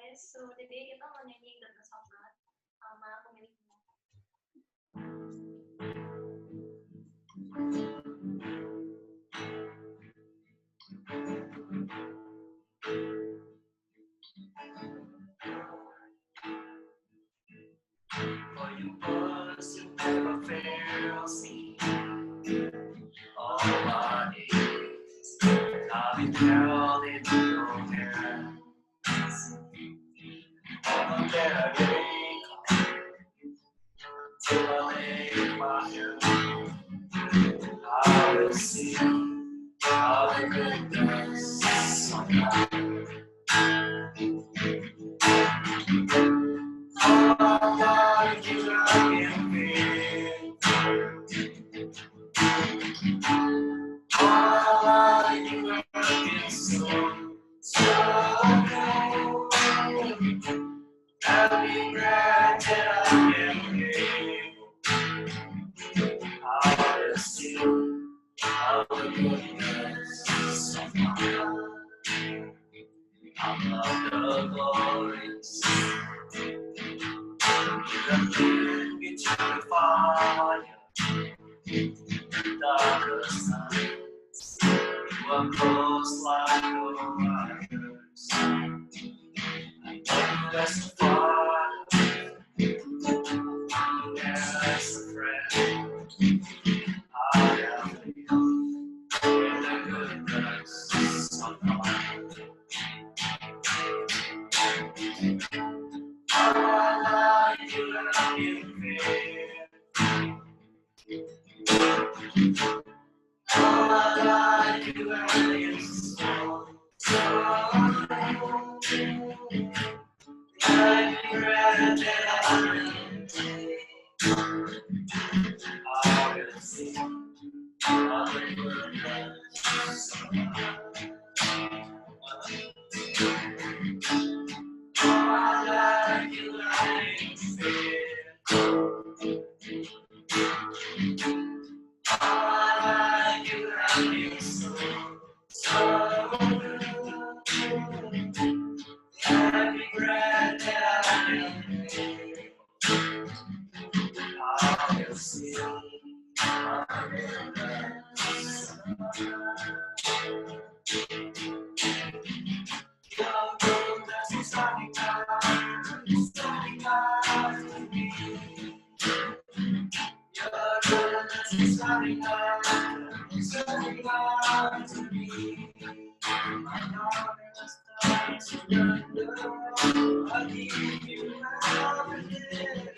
guys, so today kita mau nyanyi Gana Sofrat sama pemiliknya. For you was you never fails me. All my days, I've been held in your hands. On a better day, till I lay my head, I will sing of the goodness of God. All my life you have been faithful. All my life you have been so good. Every breath that I am able, I will sing of the goodness of God. I love the glories. You have led me to the fire, darkest nights. You are close like no others. I know you as a father, as a friend. I have lived in the goodness of God. All my life you have been faithful. All my life you have been so good. Every breath that I will sing of the goodness of God. All my life you have been faithful. All my life you have been so good. Every breath that I will sing of the goodness of God. Your goodness is running after me. Your goodness is running after me. My heart has done surrender. I give you everything.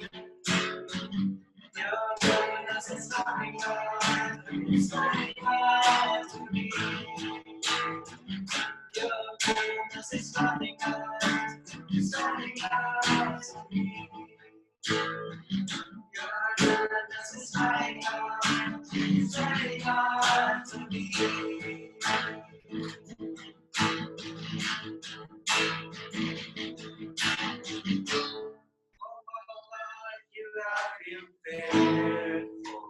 Your goodness is running after me. Your goodness is running after me. Your goodness is running after me. You have been faithful.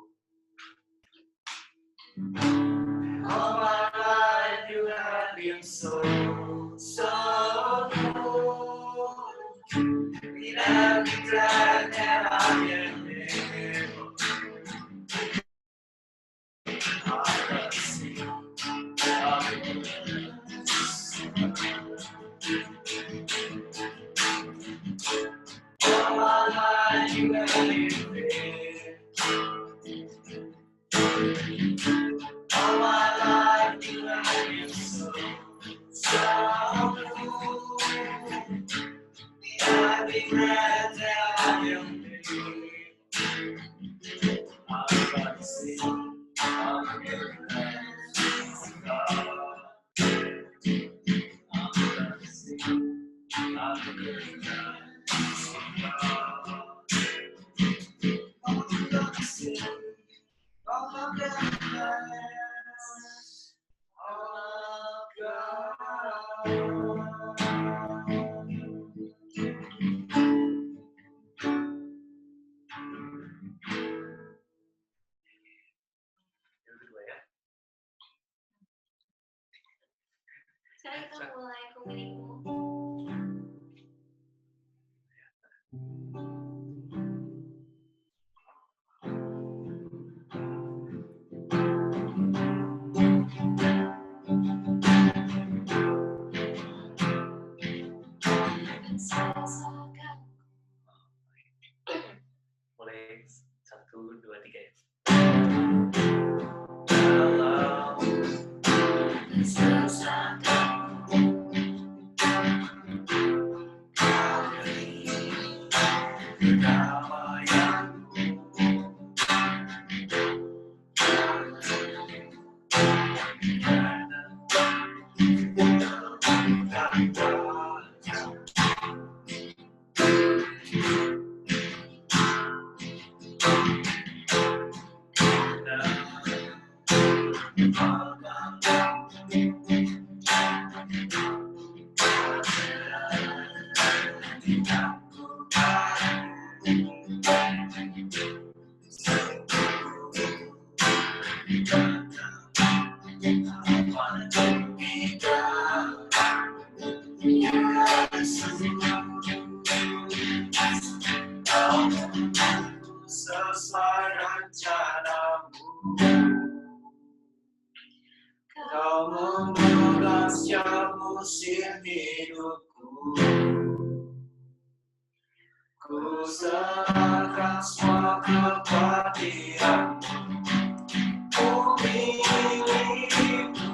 All my life you have been so good. In every breath that I am able, I will sing of the goodness of God. All my life you have been faithful. All my life you have been so good. Every breath that I am able, I'm gonna sing of the goodness of God. I'm gonna sing of the goodness of God. I'm gonna sing of the goodness of God. Sekarang kita mulai pemilikmu. Mulai 1, 2, 3 ya. Dalam sesakanku beri kedamaianmu. Sesuai rencanamu, kau memegang setiap musim hidupku. Ku serahkan semua kepadihanmu, ku milikmu.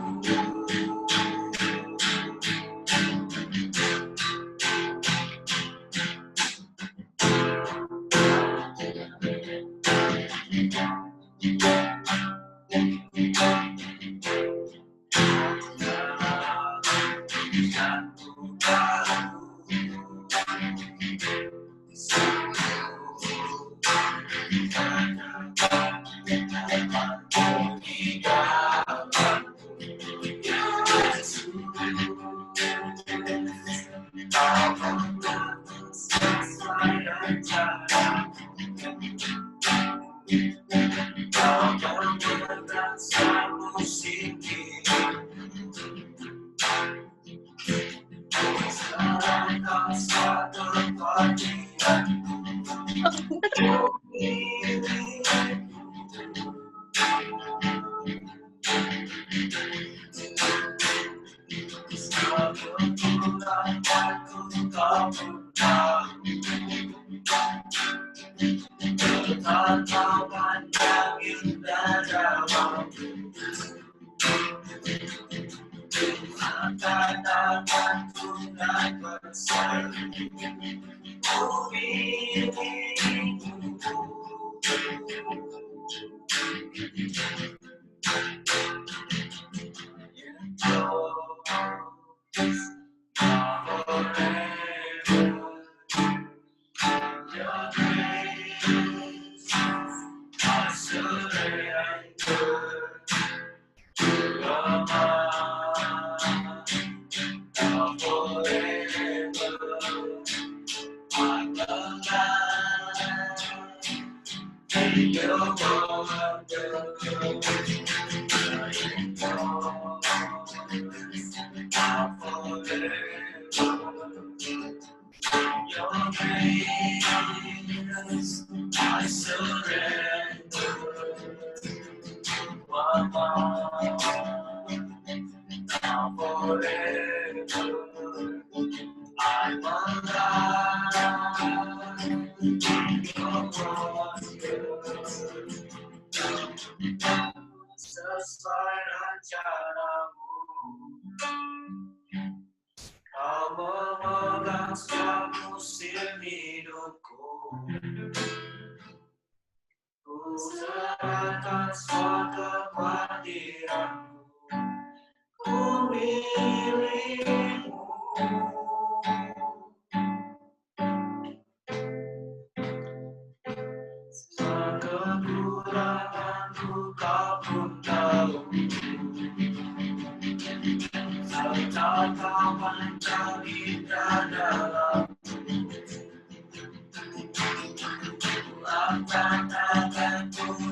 Sesuai rencanamu, kau memegang setiap musim hidupku. Ku serahkan semua kepadihanmu, ku milikmu. Semua kekuranganku kau pun tahu, serta kau pandang indah dalamku. Akan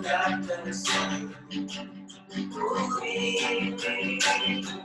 dan tersenyum, ku milikmu.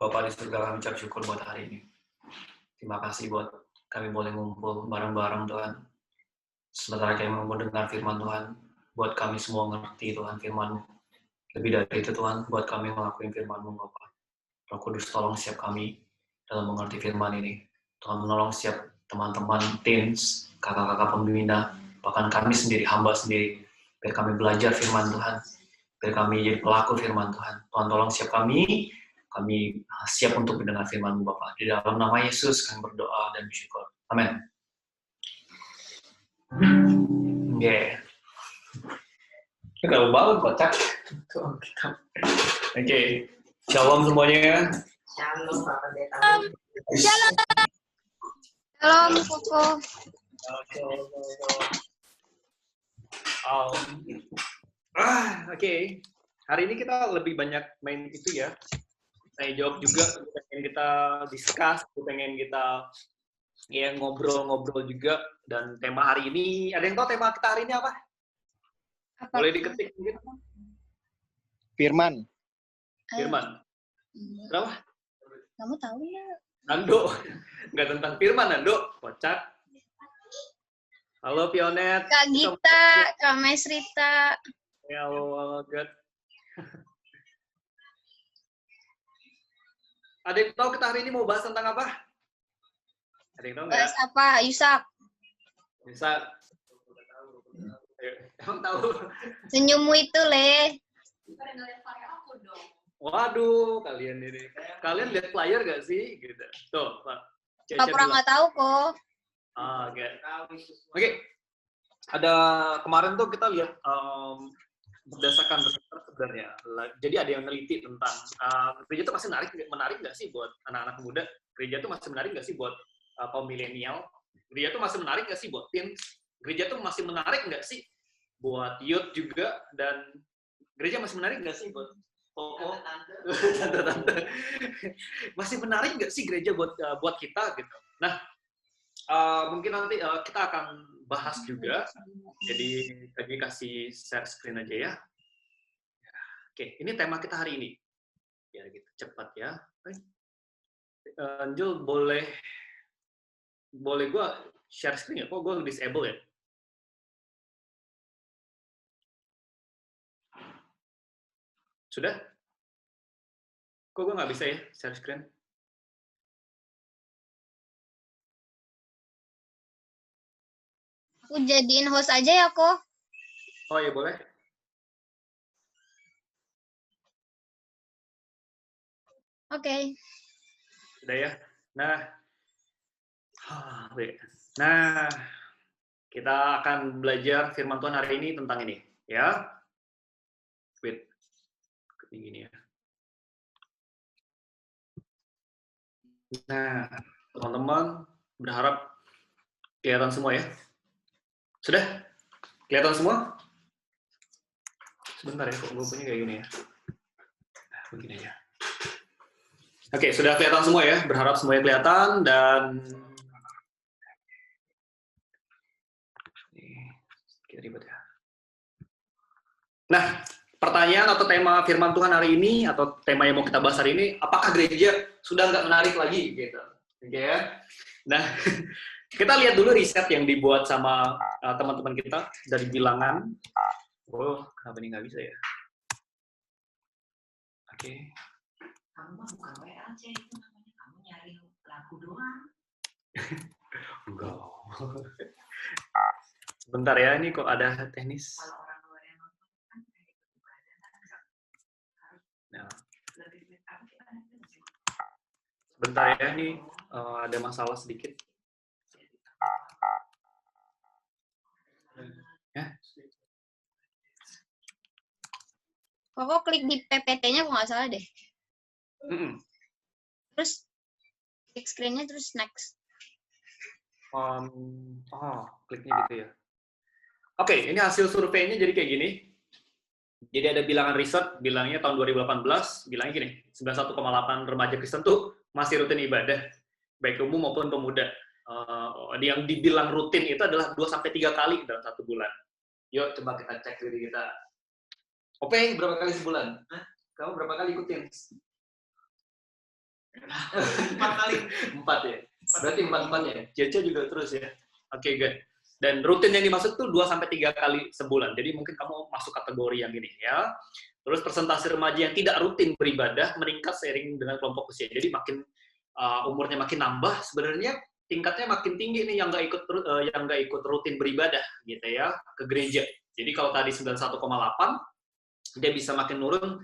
Bapak di surga, kami ucap syukur buat hari ini. Terima kasih buat kami boleh ngumpul bareng-bareng Tuhan. Sementara kami mau mendengar firman Tuhan, buat kami semua ngerti Tuhan firman-Mu. Lebih dari itu Tuhan, buat kami ngelakuin firman-Mu Bapak. Roh Kudus tolong siap kami dalam mengerti firman ini. Tuhan menolong siap teman-teman, teens, kakak-kakak pembina, bahkan kami sendiri, hamba sendiri. Biar kami belajar firman Tuhan. Biar kami jadi pelaku firman Tuhan. Tuhan tolong siap kami siap untuk mendengar firman-Mu Bapak. Di dalam nama Yesus kami berdoa dan bersyukur. Amin. Kalau bangun kocak. Oke. Shalom semuanya. Shalom Pak Pendeta. Shalom Koko. Oke. Hari ini kita lebih banyak main itu ya. Saya jawab juga, pengen kita discuss, pengen kita ya ngobrol-ngobrol juga. Dan tema hari ini, ada yang tahu tema kita hari ini apa? Boleh diketik mungkin? Firman. Firman. Kenapa? Kamu tahu ya? Nando. Nggak tentang Firman, Nando. Kocak. Halo, Pionet. Kak Gita, Kak Mesrita. Halo, God. Ada yang tahu kita hari ini mau bahas tentang apa? Ada yang tahu nggak? Bahas apa? Yusak. Bisa. Emang tahu? Senyummu itu, Le. Pada ngeliat flyer aku dong. Waduh, kalian ini. Kalian lihat flyer nggak sih? Gitu. Tuh, Pak. Gak pernah nggak tahu kok. Oke. Oke. Ada kemarin tuh kita lihat berdasarkan research sebenarnya. Jadi ada yang neliti tentang gereja itu masih menarik nggak sih buat anak-anak muda? Gereja itu masih menarik nggak sih buat kaum milenial? Gereja itu masih menarik nggak sih buat teens? Gereja itu masih menarik nggak sih buat youth juga? Dan gereja masih menarik nggak sih buat tante-tante? Masih menarik nggak sih gereja buat kita gitu? Nah, mungkin nanti kita akan bahas juga. Jadi tadi kasih share screen aja ya. Oke, ini tema kita hari ini. Ya gitu, cepat ya. Angel, boleh gua share screen ya? Kok gua disable ya? Sudah? Kok gua nggak bisa ya share screen? Aku jadiin host aja ya kok. Oh ya boleh. Oke. Sudah ya. Nah, kita akan belajar firman Tuhan hari ini tentang ini, ya. Wait, gini ya. Nah, teman-teman berharap kelihatan semua ya. Sudah? Kelihatan semua? Sebentar ya, kok gue punya kayak gini ya. Nah, begini aja. Oke, sudah kelihatan semua ya. Berharap semuanya kelihatan dan kita ribet ya. Nah, pertanyaan atau tema firman Tuhan hari ini atau tema yang mau kita bahas hari ini, apakah gereja sudah nggak menarik lagi gitu? Oke ya. Nah, kita lihat dulu riset yang dibuat sama teman-teman kita dari Bilangan. Oh, kenapa ini nggak bisa ya? Oke. Kamu mah bukan WA aja, itu namanya kamu nyari lagu doang. Enggak. Sebentar ya, ini kok ada teknis. Kalau orang luar yang nonton kan kayak ibadah kan nggak Nah, lebih apa kita nanti sih. sebentar ya, ini ada masalah sedikit. Ya. Kok klik di PPT-nya kok nggak salah deh. Terus klik screen-nya terus next. Kliknya gitu ya. Oke, ini hasil surveinya jadi kayak gini. Jadi ada bilangan riset, bilangnya tahun 2018, bilangnya gini, 91,8 remaja Kristen tuh masih rutin ibadah, baik umum maupun pemuda. Yang dibilang rutin itu adalah 2-3 kali dalam 1 bulan. Yuk, coba kita cek diri kita. Ope, berapa kali sebulan? Hah? Kamu berapa kali ikutin? 4 kali. 4 ya? Berarti 4-4 ya? Cece juga terus ya? Oke, good. Dan rutin yang dimaksud tuh 2-3 kali sebulan. Jadi mungkin kamu masuk kategori yang ini ya. Terus persentase remaja yang tidak rutin beribadah meningkat seiring dengan kelompok usia. Jadi makin umurnya makin nambah, sebenarnya tingkatnya makin tinggi nih yang nggak ikut rutin beribadah gitu ya ke gereja. Jadi kalau tadi 91,8 dia bisa makin nurun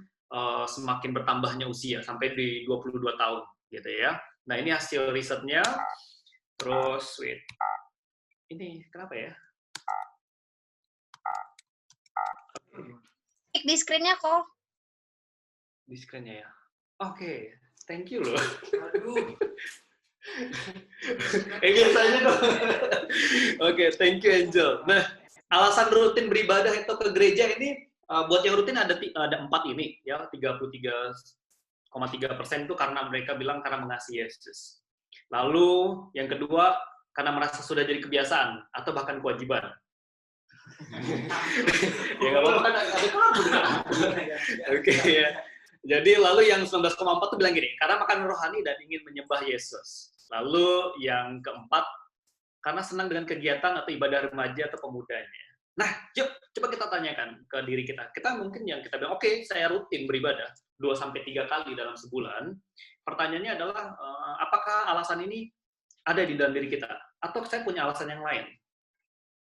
semakin bertambahnya usia sampai di 22 tahun gitu ya. Nah, ini hasil risetnya. Terus wait. Ini kenapa ya? di screen-nya kok. Di screen-nya ya. Oke, thank you loh. Aduh. Biasanya dong. Oke, thank you Angel. Nah, alasan rutin beribadah itu ke gereja ini buat yang rutin ada 4 ini ya, 33,3% itu karena mereka bilang karena mengasihi Yesus. Lalu yang kedua karena merasa sudah jadi kebiasaan atau bahkan kewajiban. Ya nggak apa-apa kan ada kamu. Oke ya. Jadi lalu yang 19,4 tuh bilang gini, karena makan rohani dan ingin menyembah Yesus. Lalu yang keempat, karena senang dengan kegiatan atau ibadah remaja atau pemudanya. Nah, yuk coba kita tanyakan ke diri kita. Kita mungkin yang kita bilang, oke, saya rutin beribadah 2-3 kali dalam sebulan. Pertanyaannya adalah, apakah alasan ini ada di dalam diri kita? Atau saya punya alasan yang lain?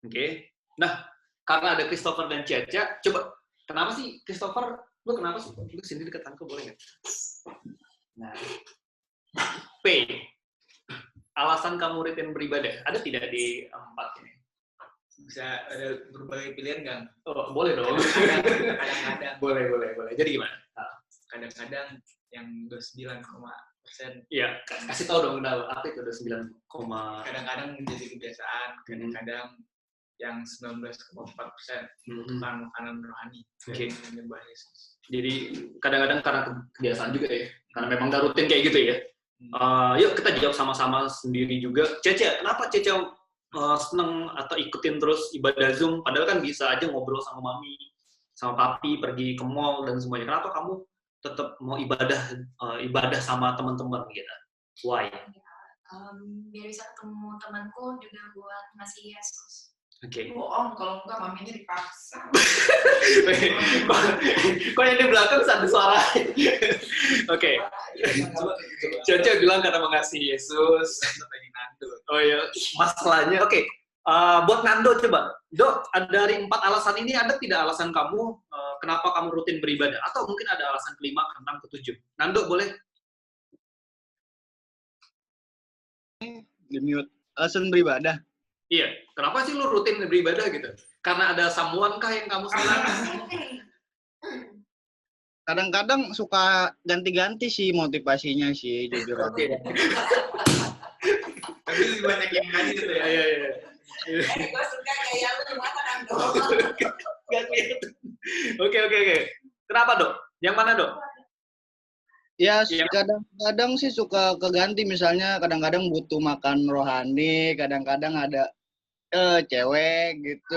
Oke. Nah, karena ada Christopher dan Caca, coba, kenapa sih Christopher, lu kenapa sih? Lu sini dekat aku, boleh nggak? Nah, P. Alasan kamu rutin beribadah, ada tidak di 4 ini? Bisa ada berbagai pilihan kan? Oh, boleh dong. Kadang-kadang Boleh. Jadi gimana? kadang-kadang yang 29%. Iya, kasih tahu dong, apa itu udah 9, Kadang-kadang menjadi kebiasaan, kadang-kadang yang 19,4% bukan makanan rohani. Oke. Menyembah Yesus. Jadi kadang-kadang karena kebiasaan juga ya, karena memang udah rutin kayak gitu ya. Yuk kita jawab sama-sama sendiri juga. Cece, kenapa Cece seneng atau ikutin terus ibadah Zoom? Padahal kan bisa aja ngobrol sama mami, sama papi, pergi ke mall dan semuanya. Kenapa kamu tetap mau ibadah sama teman-teman gitu? Why? Biar bisa ketemu temanku juga buat ngasih Yesus. Oke. Bohong, kalau enggak maminya dipaksa. Kok yang di belakang ada suara? Oke. Cece bilang karena mengasihi Yesus. Oh iya, masalahnya. Oke. Buat Nando coba. Dok, dari 4 alasan ini ada tidak alasan kamu kenapa kamu rutin beribadah? Atau mungkin ada alasan ke-5, ke-6, ke-7? Nando boleh? Di-mute. Alasan beribadah. Iya. Kenapa sih lu rutin beribadah gitu? Karena ada someone kah yang kamu senang? Kadang-kadang suka ganti-ganti sih motivasinya sih, jujur aja. Tapi lebih banyak yang ngaji gitu ya. Iya. Gue suka gaya lu gimana kan dong. Oke. Kenapa, Dok? Yang mana, Dok? Ya, Iya. kadang-kadang sih suka keganti, misalnya kadang-kadang butuh makan rohani, kadang-kadang ada cewek gitu.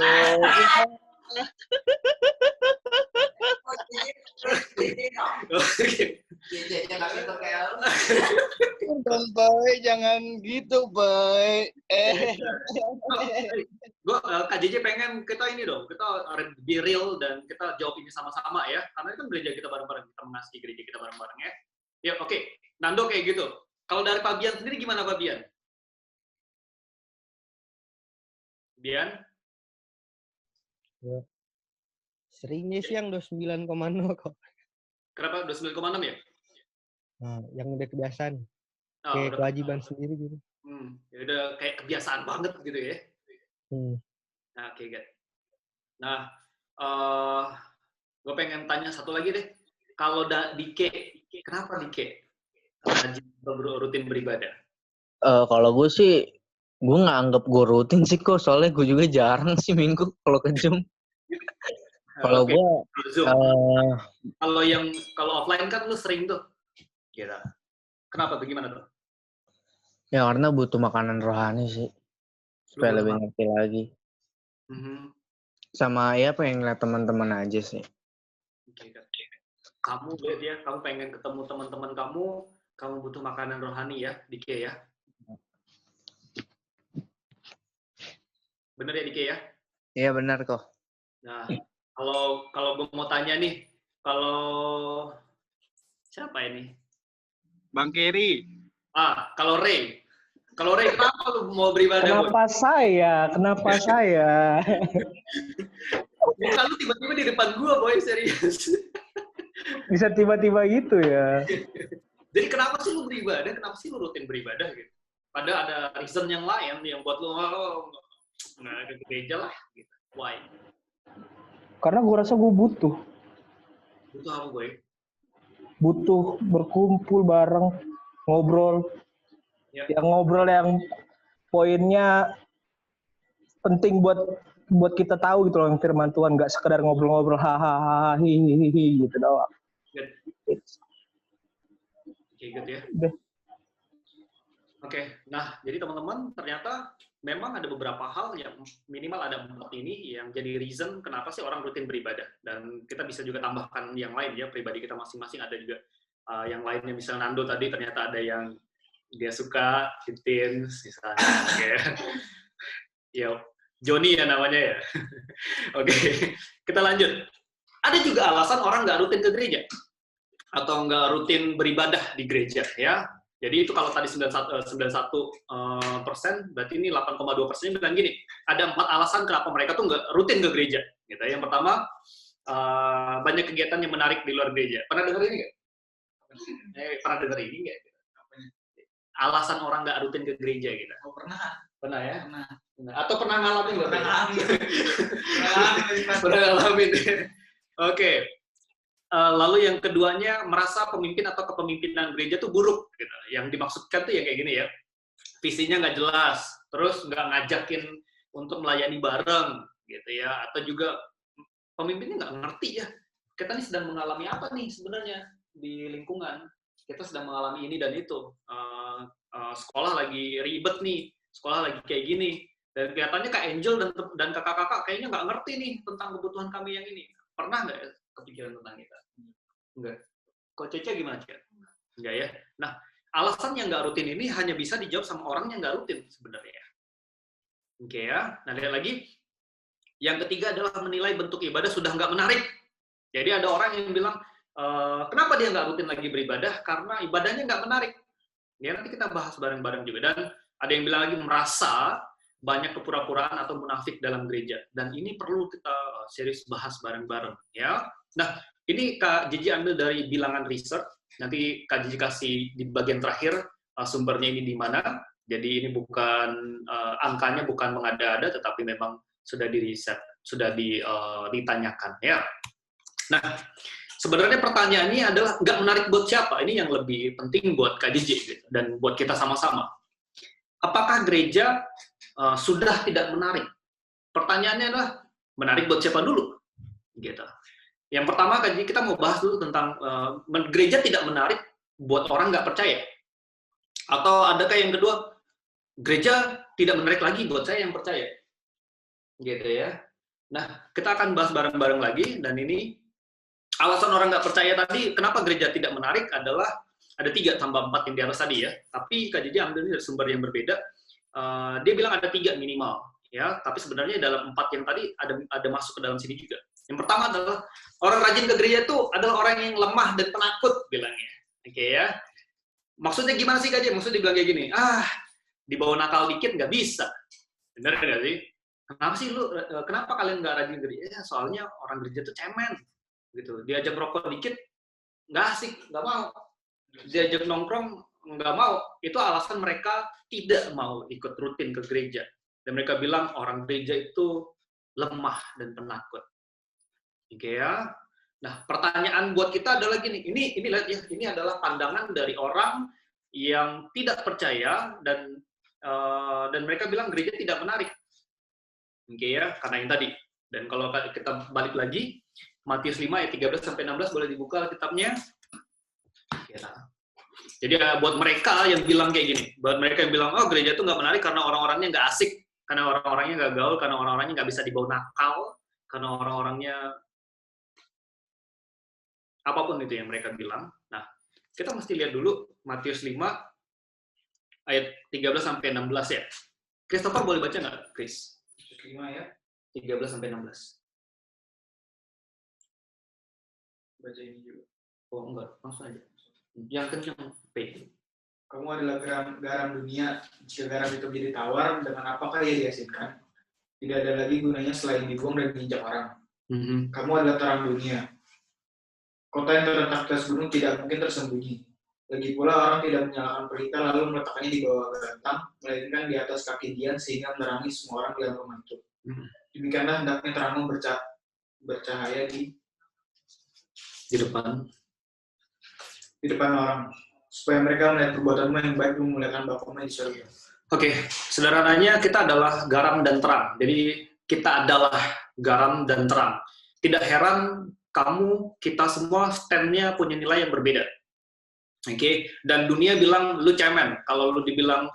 Dong, Boy, jangan gitu, Boy. Kak JJ pengen kita ini dong, kita be real dan kita jawab ini sama-sama ya. Karena itu kan gereja kita bareng-bareng, kita mengasihi gereja kita bareng-bareng ya. Ya, oke. Nando kayak gitu. Kalau dari Fabian sendiri gimana, Fabian? Bian? Ya. Seringnya sih yang 29,0 kok. Kenapa 29,6 ya? Nah, yang udah kebiasaan. Oh, Kayak udah. kewajiban sendiri gitu. Ya udah kayak kebiasaan banget gitu ya. Nah, oke, good. Nah, gue pengen tanya satu lagi deh. Kalau Dike, kenapa Dike rajin rutin beribadah? Kalau gue sih, gue nggak anggap gue rutin sih kok, soalnya gue juga jarang sih minggu kalau ke Zoom. Kalau Oke, gue, Zoom. Kalau offline kan lu sering tuh. Gitu. Kenapa tuh? Gimana tuh? ya karena butuh makanan rohani sih, supaya lebih ngerti lagi. Sama ya pengen ngeliat teman-teman aja sih. Oke. Kamu lihat ya, kamu pengen ketemu teman-teman kamu butuh makanan rohani ya, Dike ya. Bener ya Dike ya? Iya benar kok. Nah, kalau gue mau tanya nih, kalau siapa ini? Bang Keri. Kalau Ray. Kalau Ray, kenapa lu mau beribadah? Kenapa saya? Bukan lu tiba-tiba di depan gua, boy, serius. Bisa tiba-tiba gitu ya. Jadi kenapa sih lu beribadah? Kenapa sih lu rutin beribadah gitu? Padahal ada reason yang lain yang buat lu ke gereja lah gitu. Why? Karena gue rasa gue butuh. Butuh apa, Boy? Butuh berkumpul bareng, ngobrol. Ya. Yang ngobrol yang poinnya penting buat kita tahu gitu loh, yang firman Tuhan, nggak sekedar ngobrol-ngobrol hahaha hihihi gitu doang. Good. Oke, good ya. Udah. Oke, nah jadi teman-teman ternyata memang ada beberapa hal yang minimal ada 4 ini yang jadi reason kenapa sih orang rutin beribadah. Dan kita bisa juga tambahkan yang lain ya, pribadi kita masing-masing ada juga yang lainnya. Misalnya Nando tadi ternyata ada yang dia suka rutin, misalnya. Kayak ya, Joni ya namanya ya. Oke, kita lanjut. Ada juga alasan orang nggak rutin ke gereja atau nggak rutin beribadah di gereja ya. Jadi itu kalau tadi 91%, berarti ini 8,2% bilang gini, ada 4 alasan kenapa mereka tuh nggak rutin ke gereja. Gitu. Yang pertama, banyak kegiatan yang menarik di luar gereja. Pernah dengar ini nggak? Pernah dengar ini nggak? Alasan orang nggak rutin ke gereja gitu. Oh, pernah. Pernah ya? Pernah. Atau pernah ngalamin? Pernah ngalamin. Pernah ngalamin. Oke. Lalu yang keduanya merasa pemimpin atau kepemimpinan gereja tuh buruk gitu. Yang dimaksudkan tuh yang kayak gini ya, visinya nggak jelas, terus nggak ngajakin untuk melayani bareng gitu ya, atau juga pemimpinnya nggak ngerti ya, kita nih sedang mengalami apa nih sebenarnya di lingkungan, kita sedang mengalami ini dan itu, sekolah lagi ribet nih, sekolah lagi kayak gini, dan kelihatannya Kak Angel dan kakak-kakak kayaknya nggak ngerti nih tentang kebutuhan kami yang ini. Pernah nggak kepikiran tentang kita? Enggak. Kok Cece gimana, Cece? Enggak ya? Nah, alasan yang nggak rutin ini hanya bisa dijawab sama orang yang nggak rutin sebenarnya. Oke ya. Nah, lihat lagi. Yang ketiga adalah menilai bentuk ibadah sudah nggak menarik. Jadi ada orang yang bilang, kenapa dia nggak rutin lagi beribadah? Karena ibadahnya nggak menarik. Ya, nanti kita bahas bareng-bareng juga. Dan ada yang bilang lagi merasa banyak kepura-puraan atau munafik dalam gereja. Dan ini perlu kita serius bahas bareng-bareng. Ya. Nah, ini Kak Jiji ambil dari bilangan research. Nanti Kak Jiji kasih di bagian terakhir sumbernya ini di mana. Jadi ini bukan angkanya bukan mengada-ada, tetapi memang sudah di-riset, sudah ditanyakan. Ya. Nah, sebenarnya pertanyaannya adalah nggak menarik buat siapa? Ini yang lebih penting buat Kak Jiji gitu, dan buat kita sama-sama. Apakah gereja sudah tidak menarik? Pertanyaannya adalah menarik buat siapa dulu? Gitu. Yang pertama, kita mau bahas dulu tentang gereja tidak menarik buat orang nggak percaya. Atau adakah yang kedua, gereja tidak menarik lagi buat saya yang percaya. Gitu ya. Nah, kita akan bahas bareng-bareng lagi, dan ini alasan orang nggak percaya tadi, kenapa gereja tidak menarik adalah ada 3 tambah 4 yang di atas tadi ya. Tapi Kak Jiji ambil dari sumber yang berbeda. Dia bilang ada 3 minimal. Ya, tapi sebenarnya dalam 4 yang tadi ada masuk ke dalam sini juga. Yang pertama adalah orang rajin ke gereja itu adalah orang yang lemah dan penakut bilangnya. Oke ya. Maksudnya gimana sih Kak Jiji? Maksudnya dibilang kayak gini, dibawa nakal dikit nggak bisa. Bener nggak sih? Kenapa sih lu? Kenapa kalian nggak rajin ke gereja? Ya, soalnya orang gereja tuh cemen. Gitu. Diajak rokok dikit nggak asik, nggak mau. Diajak nongkrong nggak mau. Itu alasan mereka tidak mau ikut rutin ke gereja. Dan mereka bilang orang gereja itu lemah dan penakut. Oke ya. Nah, pertanyaan buat kita adalah gini. Ini lihat ya, ini adalah pandangan dari orang yang tidak percaya dan mereka bilang gereja tidak menarik. Oke ya, karena yang tadi. Dan kalau kita balik lagi, Matius 5 ayat 13 sampai 16 boleh dibuka kitabnya. Ya. Jadi buat mereka yang bilang kayak gini, buat mereka yang bilang, oh gereja itu nggak menarik karena orang-orangnya nggak asik, karena orang-orangnya nggak gaul, karena orang-orangnya nggak bisa dibawa nakal, karena orang-orangnya apapun itu yang mereka bilang. Nah, kita mesti lihat dulu Matius 5 ayat 13 sampai 16 ya. Christopher boleh baca nggak, Chris? 5 ya. 13 sampai 16. Baca ini juga. Oh enggak, langsung aja. Yang kencang P. Kamu adalah garam dunia. Jika garam itu menjadi tawar, dengan apakah ia diasinkan? Tidak ada lagi gunanya selain dibuang dan diinjak orang. Kamu adalah terang dunia. Kota yang terletak di atas gunung tidak mungkin tersembunyi. Lagi pula orang tidak menyalakan pelita lalu meletakkannya di bawah gantang, melainkan di atas kaki dian sehingga menerangi semua orang di dalam rumah itu. Demikianlah hendaknya terangmu bercahaya di di depan orang, supaya mereka melihat perbuatanmu yang baik memuliakan Bapamu di surga. Oke, sederhananya kita adalah garam dan terang. Jadi kita adalah garam dan terang. Tidak heran kamu, kita semua stand-nya punya nilai yang berbeda. Oke, dan dunia bilang lu cemen. Kalau lu dibilang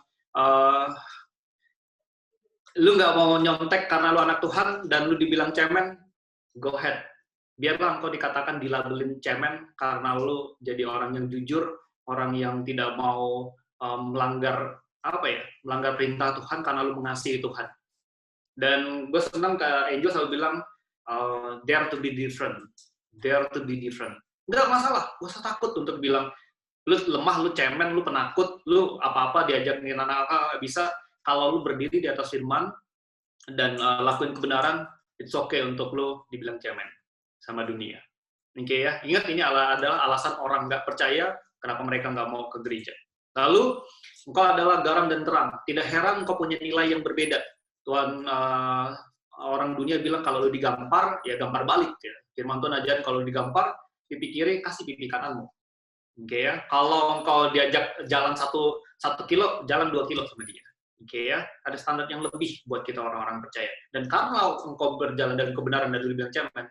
lu nggak mau nyontek karena lu anak Tuhan dan lu dibilang cemen, go ahead. Biarlah engkau dikatakan dilabelin cemen karena lu jadi orang yang jujur, orang yang tidak mau melanggar perintah Tuhan karena lu mengasihi Tuhan. Dan gue senang Angel selalu bilang dare to be different, nggak masalah, gak usah takut untuk bilang lu lemah, lu cemen, lu penakut, lu apa-apa diajak anak-anak bisa. Kalau lu berdiri di atas firman dan lakuin kebenaran, it's okay untuk lu dibilang cemen sama dunia. Oke ya, ingat ini adalah alasan orang nggak percaya kenapa mereka nggak mau ke gereja. Lalu engkau adalah garam dan terang. Tidak heran engkau punya nilai yang berbeda. Tuhan, orang dunia bilang kalau lu digampar, ya gampar balik. Ya. Firman Tuhan ajaran kalau digampar, pipi kiri kasih pipi kananmu. Oke ya, kalau engkau diajak jalan 1 kilo, jalan 2 kilo sama dia. Oke ya, ada standar yang lebih buat kita orang-orang percaya. Dan karena engkau berjalan dalam kebenaran dan dibilang cemen,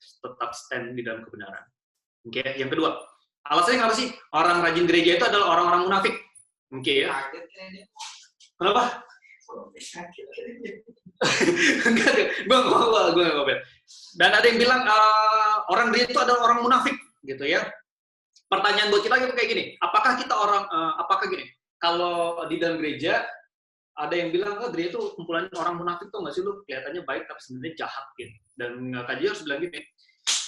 tetap stand di dalam kebenaran. Oke, yang kedua, alasannya kenapa sih orang rajin gereja itu adalah orang-orang munafik? Oke ya. Kenapa? Gue nggak. Dan ada yang bilang orang gereja itu adalah orang munafik, gitu ya. Pertanyaan buat kita kayak gini, apakah kita kalau di dalam gereja ada yang bilang, gereja itu kumpulan orang munafik tuh nggak sih, lu kelihatannya baik tapi sebenarnya jahat gitu. Dan kajian harus bilang gini,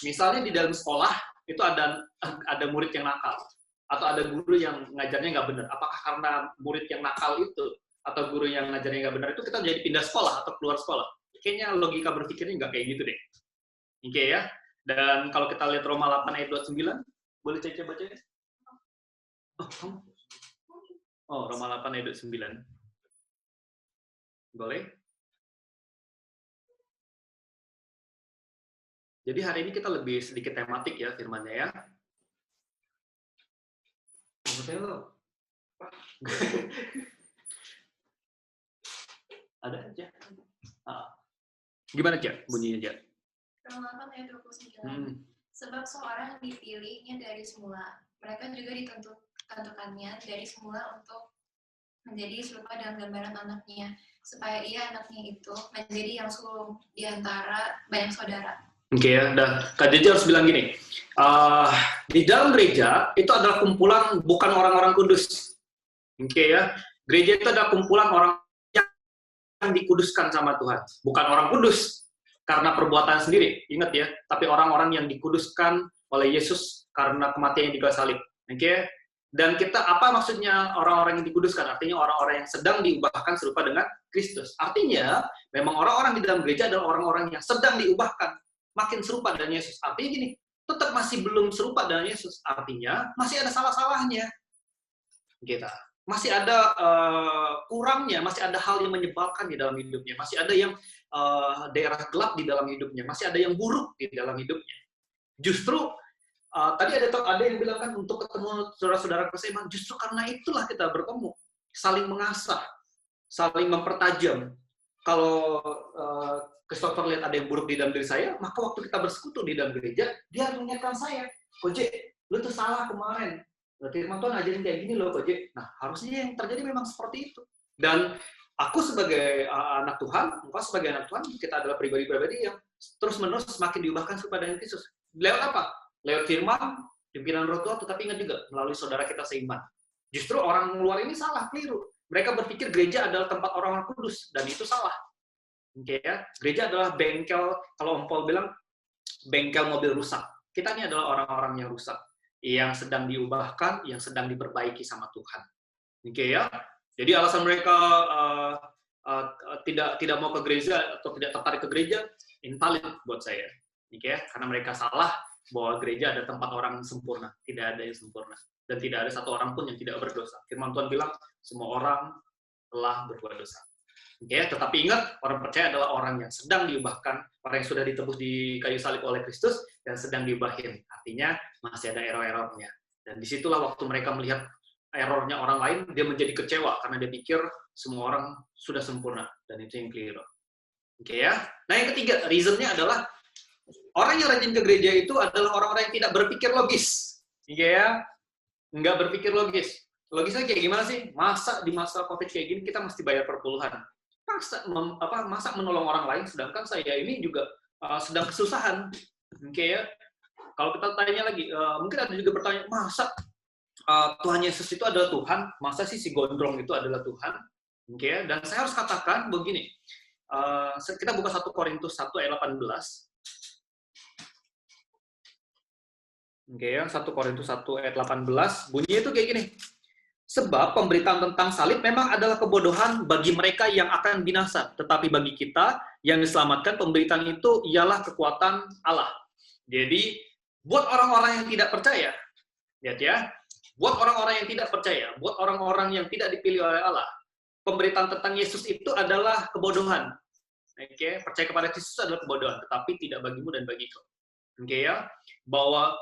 misalnya di dalam sekolah itu ada murid yang nakal atau ada guru yang ngajarnya nggak benar. Apakah karena murid yang nakal itu atau guru yang ngajarnya nggak benar itu kita jadi pindah sekolah atau keluar sekolah? Kayaknya logika berpikirnya nggak kayak gitu deh. Oke ya. Dan kalau kita lihat Roma 8 ayat 29, boleh cek baca ya? Roma 8 ayat 29. Boleh? Jadi hari ini kita lebih sedikit tematik ya firman-nya ya. Ada aja. Gimana aja bunyinya aja? Roma 8 ayat 29. Sebab seorang dipilihnya dari semula, mereka juga ditentukannya dari semula untuk menjadi serupa dengan gambaran anaknya, supaya ia anaknya itu menjadi yang sulung di antara banyak saudara. Oke ya, dan Kak Jeje harus bilang gini, di dalam gereja itu adalah kumpulan bukan orang-orang kudus. Oke ya, gereja itu adalah kumpulan orang yang dikuduskan sama Tuhan, bukan orang kudus karena perbuatan sendiri, ingat ya, tapi orang-orang yang dikuduskan oleh Yesus karena kematian di kayu salib. Oke? Dan kita, apa maksudnya orang-orang yang dikuduskan? Artinya orang-orang yang sedang diubahkan serupa dengan Kristus. Artinya, memang orang-orang di dalam gereja adalah orang-orang yang sedang diubahkan, makin serupa dengan Yesus. Artinya gini, tetap masih belum serupa dengan Yesus. Artinya, masih ada salah-salahnya. Kita. Masih ada kurangnya, masih ada hal yang menyebalkan di dalam hidupnya, masih ada yang daerah gelap di dalam hidupnya, masih ada yang buruk di dalam hidupnya. Justru tadi ada yang bilang kan untuk ketemu saudara-saudara seiman, justru karena itulah kita bertemu, saling mengasah, saling mempertajam. Kalau Christopher lihat ada yang buruk di dalam diri saya, maka waktu kita bersekutu di dalam gereja, dia mengingatkan saya, Koje, lu tuh salah kemarin. Firman Tuhan ajarin kayak gini loh, Koje. Nah, harusnya yang terjadi memang seperti itu. Dan aku sebagai anak Tuhan, engkau sebagai anak Tuhan, kita adalah pribadi-pribadi yang terus-menerus semakin diubahkan kepada Kristus. Lewat apa? Lewat firman, pimpinan Roh Tuhan, tetapi ingat juga melalui saudara kita seiman. Justru orang luar ini salah, keliru. Mereka berpikir gereja adalah tempat orang kudus, dan itu salah. Oke ya, gereja adalah bengkel, kalau Om Paul bilang, bengkel mobil rusak. Kita ini adalah orang-orang yang rusak, yang sedang diubahkan, yang sedang diperbaiki sama Tuhan. Oke ya, jadi alasan mereka tidak mau ke gereja atau tidak tertarik ke gereja, invalid buat saya. Oke ya, karena mereka salah bahwa gereja ada tempat orang sempurna, tidak ada yang sempurna, dan tidak ada satu orang pun yang tidak berdosa. Firman Tuhan bilang semua orang telah berbuat dosa. Oke, tetapi ingat, orang percaya adalah orang yang sedang diubahkan, orang yang sudah ditebus di kayu salib oleh Kristus dan sedang diubahin. Artinya artinya masih ada error-errornya. Dan disitulah waktu mereka melihat errornya orang lain, dia menjadi kecewa karena dia pikir semua orang sudah sempurna, dan itu yang keliru. Oke ya. Nah yang ketiga, reasonnya adalah orang yang rajin ke gereja itu adalah orang-orang yang tidak berpikir logis. Oke ya, nggak berpikir logis. Logisnya kayak gimana sih? Masa di masa COVID kayak gini kita mesti bayar perpuluhan? Masa menolong orang lain, sedangkan saya ini juga sedang kesusahan. Oke ya. Kalau kita tanya lagi, mungkin ada juga pertanyaan, masa Tuhan Yesus itu adalah Tuhan? Masa sih si gondrong itu adalah Tuhan? Oke ya. Dan saya harus katakan begini, kita buka 1 Korintus 1 ayat 18. Oke ya, 1 Korintus 1 ayat 18, bunyinya itu kayak gini. Sebab pemberitaan tentang salib memang adalah kebodohan bagi mereka yang akan binasa, tetapi bagi kita yang diselamatkan pemberitaan itu ialah kekuatan Allah. Jadi buat orang-orang yang tidak percaya, lihat ya, buat orang-orang yang tidak percaya, buat orang-orang yang tidak dipilih oleh Allah, pemberitaan tentang Yesus itu adalah kebodohan. Oke, percaya kepada Yesus adalah kebodohan, tetapi tidak bagimu dan bagiku. Oke ya, bahwa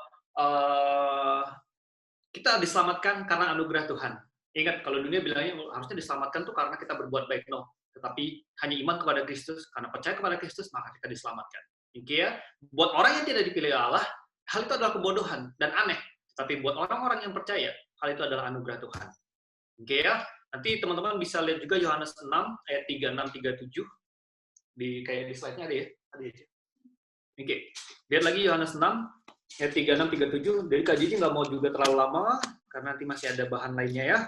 kita diselamatkan karena anugerah Tuhan. Ingat, kalau dunia bilangnya harusnya diselamatkan tuh karena kita berbuat baik, no. Tetapi hanya iman kepada Kristus, karena percaya kepada Kristus, maka kita diselamatkan. Oke ya, buat orang yang tidak dipilih Allah, hal itu adalah kebodohan dan aneh. Tapi buat orang-orang yang percaya, hal itu adalah anugerah Tuhan. Oke ya, nanti teman-teman bisa lihat juga Yohanes 6 ayat 36-37 kayak di slide-nya ada ya. Oke, lihat lagi Yohanes 6 ayat 36-37. Jadi Kak Jiji nggak mau juga terlalu lama karena nanti masih ada bahan lainnya ya.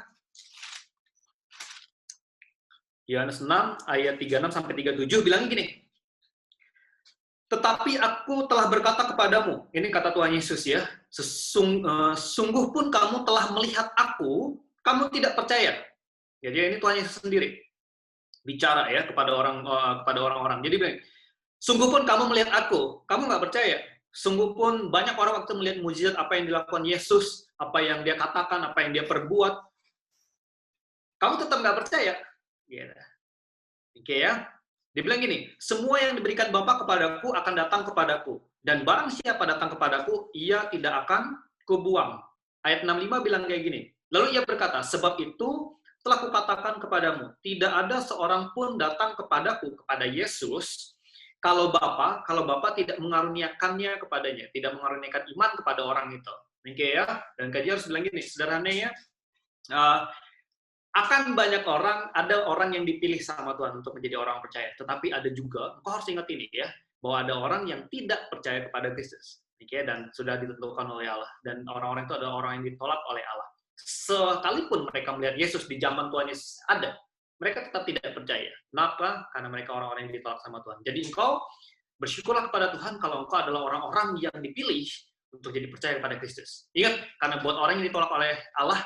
Yohanes 6 ayat 36-37 bilangnya gini. Tetapi aku telah berkata kepadamu, ini kata Tuhan Yesus ya, sungguh pun kamu telah melihat aku, kamu tidak percaya. Jadi ini Tuhan Yesus sendiri bicara ya kepada orang-orang. Jadi sungguh pun kamu melihat aku, kamu nggak percaya. Sungguh pun banyak orang waktu melihat mukjizat apa yang dilakukan Yesus, apa yang dia katakan, apa yang dia perbuat, kamu tetap nggak percaya. Oke ya. Dia bilang gini, semua yang diberikan Bapa kepadaku akan datang kepadaku, dan barang siapa datang kepadaku, ia tidak akan kubuang. Ayat 65 bilang kayak gini, lalu ia berkata, sebab itu telah kukatakan kepadamu, tidak ada seorang pun datang kepadaku, kepada Yesus, kalau Bapa tidak mengaruniakannya kepadanya, tidak mengaruniakan iman kepada orang itu. Oke ya, dan kajian harus bilang gini, sederhananya, akan banyak orang, ada orang yang dipilih sama Tuhan untuk menjadi orang percaya. Tetapi ada juga, engkau harus ingat ini ya, bahwa ada orang yang tidak percaya kepada Kristus. Okay? Dan sudah ditentukan oleh Allah. Dan orang-orang itu adalah orang yang ditolak oleh Allah. Sekalipun mereka melihat Yesus di zaman Tuhan Yesus ada, mereka tetap tidak percaya. Kenapa? Karena mereka orang-orang yang ditolak sama Tuhan. Jadi engkau bersyukurlah kepada Tuhan kalau engkau adalah orang-orang yang dipilih untuk jadi percaya kepada Kristus. Ingat, karena buat orang yang ditolak oleh Allah,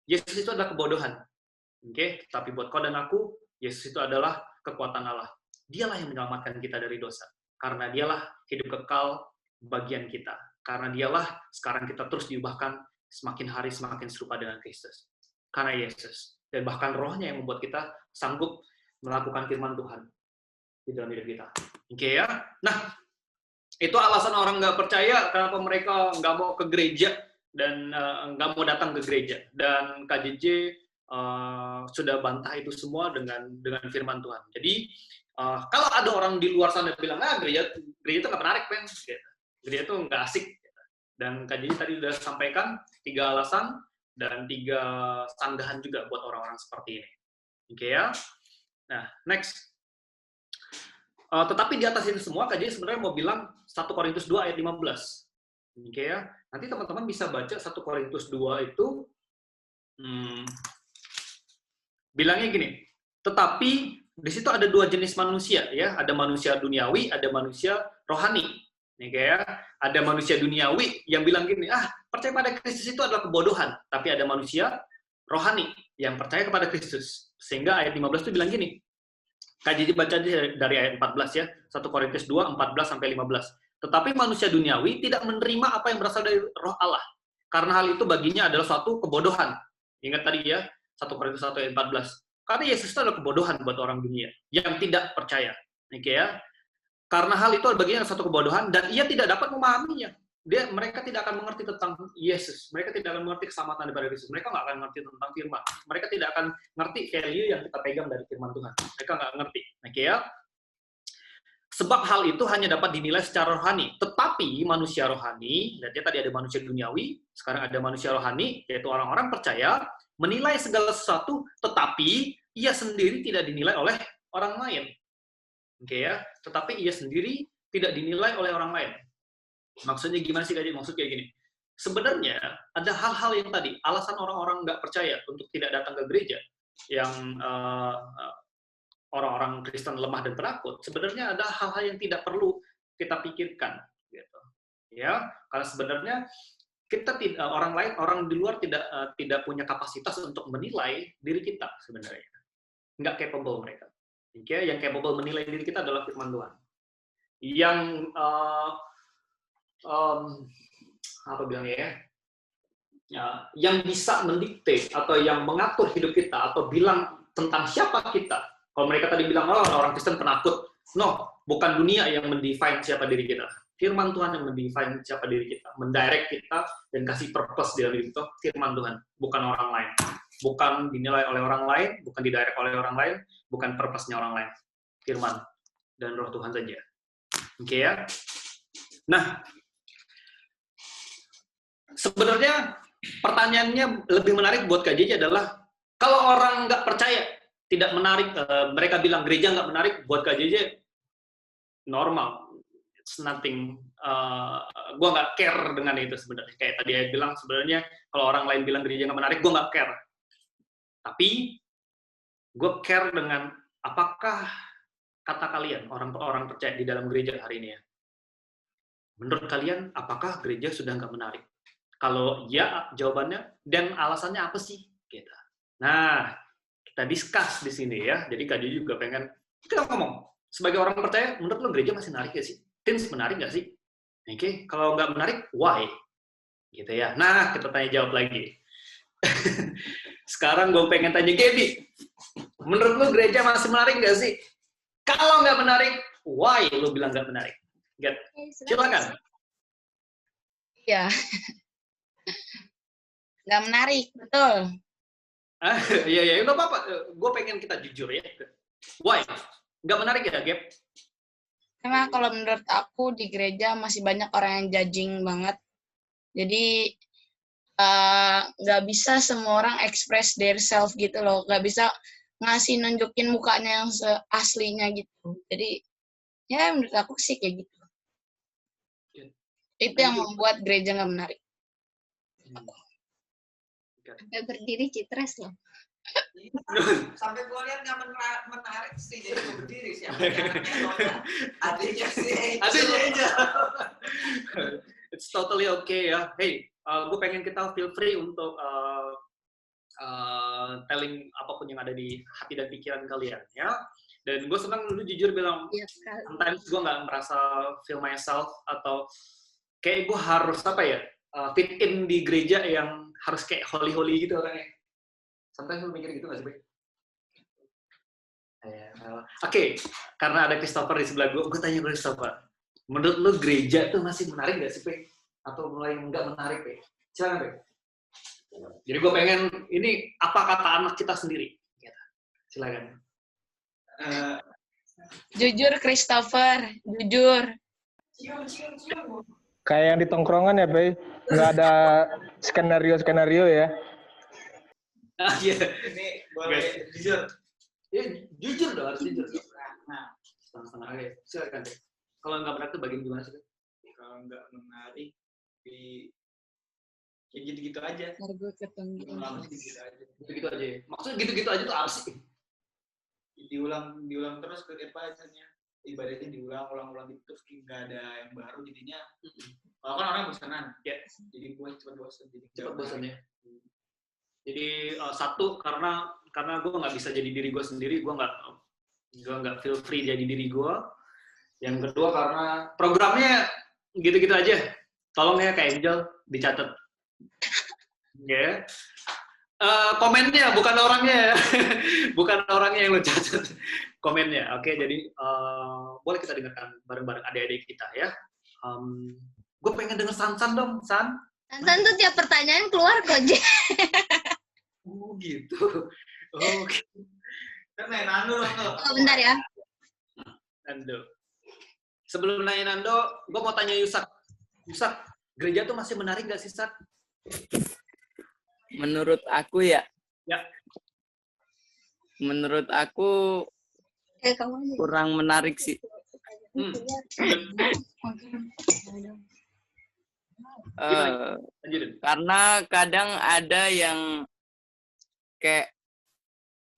Yesus itu adalah kebodohan. Oke, tapi buat kau dan aku, Yesus itu adalah kekuatan Allah. Dialah yang menyelamatkan kita dari dosa. Karena dialah hidup kekal bagian kita. Karena dialah sekarang kita terus diubahkan semakin hari semakin serupa dengan Kristus. Karena Yesus. Dan bahkan rohnya yang membuat kita sanggup melakukan firman Tuhan di dalam hidup kita. Oke ya. Nah, itu alasan orang nggak percaya kenapa mereka nggak mau ke gereja dan nggak mau datang ke gereja. Dan KJJ sudah bantah itu semua dengan firman Tuhan. Jadi kalau ada orang di luar sana bilang, gereja itu nggak menarik, Ben. Gereja itu nggak asik. Dan KJJ tadi sudah sampaikan 3 alasan dan 3 sanggahan juga buat orang-orang seperti ini. Oke ya. Nah, next. Tetapi di atas itu semua, KJJ sebenarnya mau bilang 1 Korintus 2 ayat 15. Oke ya. Nanti teman-teman bisa baca 1 Korintus 2 itu bilangnya gini, tetapi di situ ada 2 jenis manusia ya, ada manusia duniawi, ada manusia rohani. Nih kayak ada manusia duniawi yang bilang gini, percaya pada Kristus itu adalah kebodohan, tapi ada manusia rohani yang percaya kepada Kristus. Sehingga ayat 15 itu bilang gini. KJJ baca dari ayat 14 ya, 1 Korintus 2 14 sampai 15. Tetapi manusia duniawi tidak menerima apa yang berasal dari Roh Allah, karena hal itu baginya adalah suatu kebodohan. Ingat tadi ya, 1 Korintus 1 ayat 14. Karena Yesus itu adalah kebodohan buat orang dunia yang tidak percaya. Oke ya. Karena hal itu bagian suatu kebodohan dan ia tidak dapat memahaminya. mereka tidak akan mengerti tentang Yesus, mereka tidak akan mengerti keselamatan daripada Yesus, mereka nggak akan mengerti tentang firman, mereka tidak akan mengerti value yang kita pegang dari firman Tuhan, mereka nggak ngerti. Oke ya? Sebab hal itu hanya dapat dinilai secara rohani. Tetapi manusia rohani, dan dia tadi ada manusia duniawi, sekarang ada manusia rohani, yaitu orang-orang percaya, menilai segala sesuatu, tetapi ia sendiri tidak dinilai oleh orang lain. Oke ya? Tetapi ia sendiri tidak dinilai oleh orang lain. Maksudnya gimana sih, Kak? Maksud kayak gini. Sebenarnya ada hal-hal yang tadi, alasan orang-orang nggak percaya untuk tidak datang ke gereja, yang orang-orang Kristen lemah dan penakut, sebenarnya ada hal-hal yang tidak perlu kita pikirkan, gitu. Ya, karena sebenarnya kita tidak, orang di luar tidak punya kapasitas untuk menilai diri kita sebenarnya, nggak capable mereka. Oke, yang capable menilai diri kita adalah firman Tuhan. Yang apa bilangnya ya, yang bisa mendikte atau yang mengatur hidup kita atau bilang tentang siapa kita. Kalau mereka tadi bilang, oh orang Kristen penakut. No, bukan dunia yang mendefine siapa diri kita. Firman Tuhan yang mendefine siapa diri kita. Mendirect kita dan kasih purpose di dalam diri kita. Firman Tuhan, bukan orang lain. Bukan dinilai oleh orang lain, bukan didirect oleh orang lain, bukan purpose-nya orang lain. Firman dan roh Tuhan saja. Oke ya? Nah, sebenarnya pertanyaannya lebih menarik buat Kak JJ adalah, kalau orang nggak percaya, tidak menarik, mereka bilang gereja nggak menarik, buat Kak JJ normal, it's nothing, gue nggak care dengan itu sebenarnya. Kayak tadi saya bilang, sebenarnya kalau orang lain bilang gereja nggak menarik, gue nggak care. Tapi gue care dengan apakah kata kalian, orang percaya di dalam gereja hari ini ya. Menurut kalian, apakah gereja sudah nggak menarik? Kalau ya, jawabannya, dan alasannya apa sih? Gitu. Nah, kita discuss di sini ya. Jadi Kak JJ juga pengen kita ngomong. Sebagai orang percaya, menurut lo gereja masih menarik nggak sih? Teens menarik nggak sih? Oke, kalau nggak menarik, why? Gitu ya. Nah, kita tanya jawab lagi. Sekarang gue pengen tanya Gaby. Menurut lo gereja masih menarik nggak sih? Kalau nggak menarik, why lo bilang nggak menarik? Silakan. Iya. Nggak menarik, betul. Iya, nggak apa-apa. Gue pengen kita jujur ya. Why? Nggak menarik ya, Gap? Karena kalau menurut aku di gereja masih banyak orang yang judging banget. Jadi nggak bisa semua orang express their self gitu loh. Nggak bisa ngasih nunjukin mukanya yang aslinya gitu. Jadi ya menurut aku sih kayak gitu. Itu yang membuat gereja nggak menarik. Sampai berdiri Citres loh. Sampai gue lihat nggak menarik sih, jadi gue berdiri siapa yang adiknya sih. Adiknya aja. It's totally okay ya. Hey, gue pengen kita feel free untuk telling apapun yang ada di hati dan pikiran kalian ya. Dan gue senang lu jujur bilang, sometimes gue nggak merasa feel myself atau kayak gue harus apa ya, fit in di gereja yang harus kayak holy gitu orangnya. Sometimes lu mikir gitu nggak sih, Bay? Oke, karena ada Christopher di sebelah gue tanya ke Christopher. Menurut lu gereja tuh masih menarik nggak sih, Bay? Atau mulai nggak menarik, Bay? Silakan, Bay. Jadi gue pengen, ini apa kata anak kita sendiri? Silakan. Jujur Christopher, jujur. Kayak yang di tongkrongan ya, Bay. Nggak ada skenario ya. Iya. Ini boleh jujur. Ya, jujur dong, harus jujur. Nah, setengah-setengah aja. Silakan, Bay. Kalau nggak menarik tuh bagian gimana sih? Kalau nggak menarik, ya gitu-gitu aja. Gue ketemu. Gitu-gitu aja. Gitu-gitu aja. Maksudnya gitu-gitu aja tuh apa sih? Diulang terus ke ibadahnya. Ibadahnya diulang gitu terus nggak ada yang baru jadinya. Kalau kan orang bosanan, ya. Jadi gue cepat bosan. Cepat bosan ya. Jadi satu karena gue nggak bisa jadi diri gue sendiri, gue nggak feel free jadi diri gue. Yang kedua karena programnya gitu-gitu aja. Tolong ya Kak Angel dicatat. Ya. Komennya bukan orangnya, bukan orangnya yang lo catat. Komennya, oke. Jadi boleh kita dengarkan bareng-bareng adik-adik kita ya. Gue pengen denger San dong, San. Sansan tuh tiap pertanyaan keluar kok, Je. Oh gitu. Oke. Kan main Nando dong tuh. Oh, bentar ya. Nando. Sebelum nanya Nando, gue mau tanya Yusak. Yusak, gereja tuh masih menarik gak sih, Sak? Menurut aku ya. Ya. Menurut aku Kamu aja. kurang menarik sih. Karena kadang ada yang kayak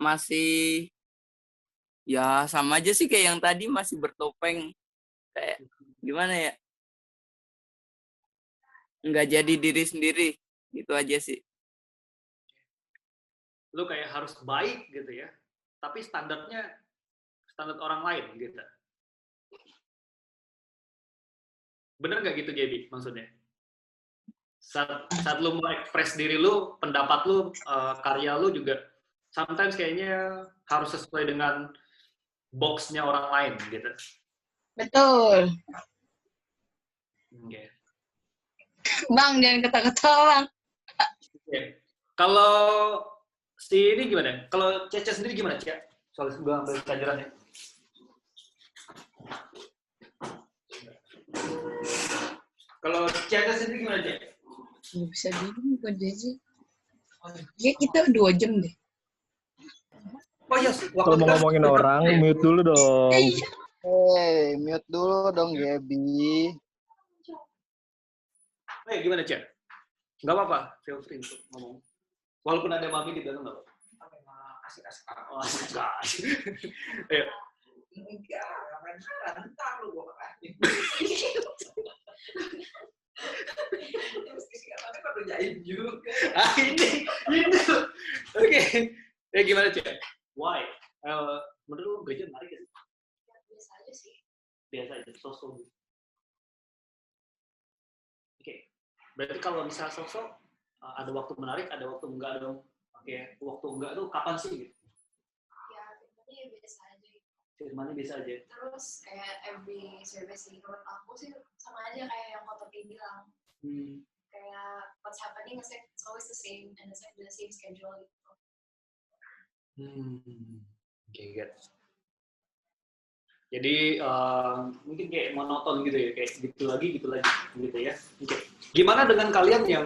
masih ya sama aja sih kayak yang tadi masih bertopeng, kayak gimana ya, nggak jadi diri sendiri, gitu aja sih. Lu kayak harus baik gitu ya, tapi standarnya standar orang lain gitu. Bener nggak gitu jadi maksudnya? Saat lu mau ekspres diri lu, pendapat lu, karya lu juga sometimes kayaknya harus sesuai dengan box-nya orang lain gitu. Betul. Okay. Bang, jangan ketawa-ketawa, Bang. Okay. Kalau si ini gimana? Kalau Cece sendiri gimana, Cia? Soalnya gue ambil pelajarannya. Kalau Cece sendiri gimana, Cece? Nggak bisa diem kok, Jesse. Ya, kita 2 jam deh. Oh iya, Kalau mau ngomongin orang, mute dulu dong. Hey, mute dulu dong, Gaby. Gimana, Cek? Nggak apa-apa, feel free untuk ngomong. Walaupun ada mami di dalam, nggak apa-apa. Asik-asik. Oh, asik. Ayo. Enggak, ntar lu gue makanin. Tapi kok kerjain juga. Ini. Oke. Gimana, Cek? Why? Menurut lu gereja menarik gak sih? Ya, biasa aja sih. Biasa aja, sosok. Oke. Berarti kalau misalnya sosok, ada waktu menarik, ada waktu enggak dong. Oke. Waktu enggak tuh kapan sih? Gitu? Ya, firmannya biasa aja. Firmannya biasa aja. Terus kayak every service sih, menurut aku sih sama aja kayak yang Kotopi bilang. Kayak what's happening is like, it's always the same, and it's like the same schedule gitu. Oke, good. Jadi mungkin kayak monoton gitu ya, kayak gitu lagi gitu ya. Oke. Gimana dengan kalian yang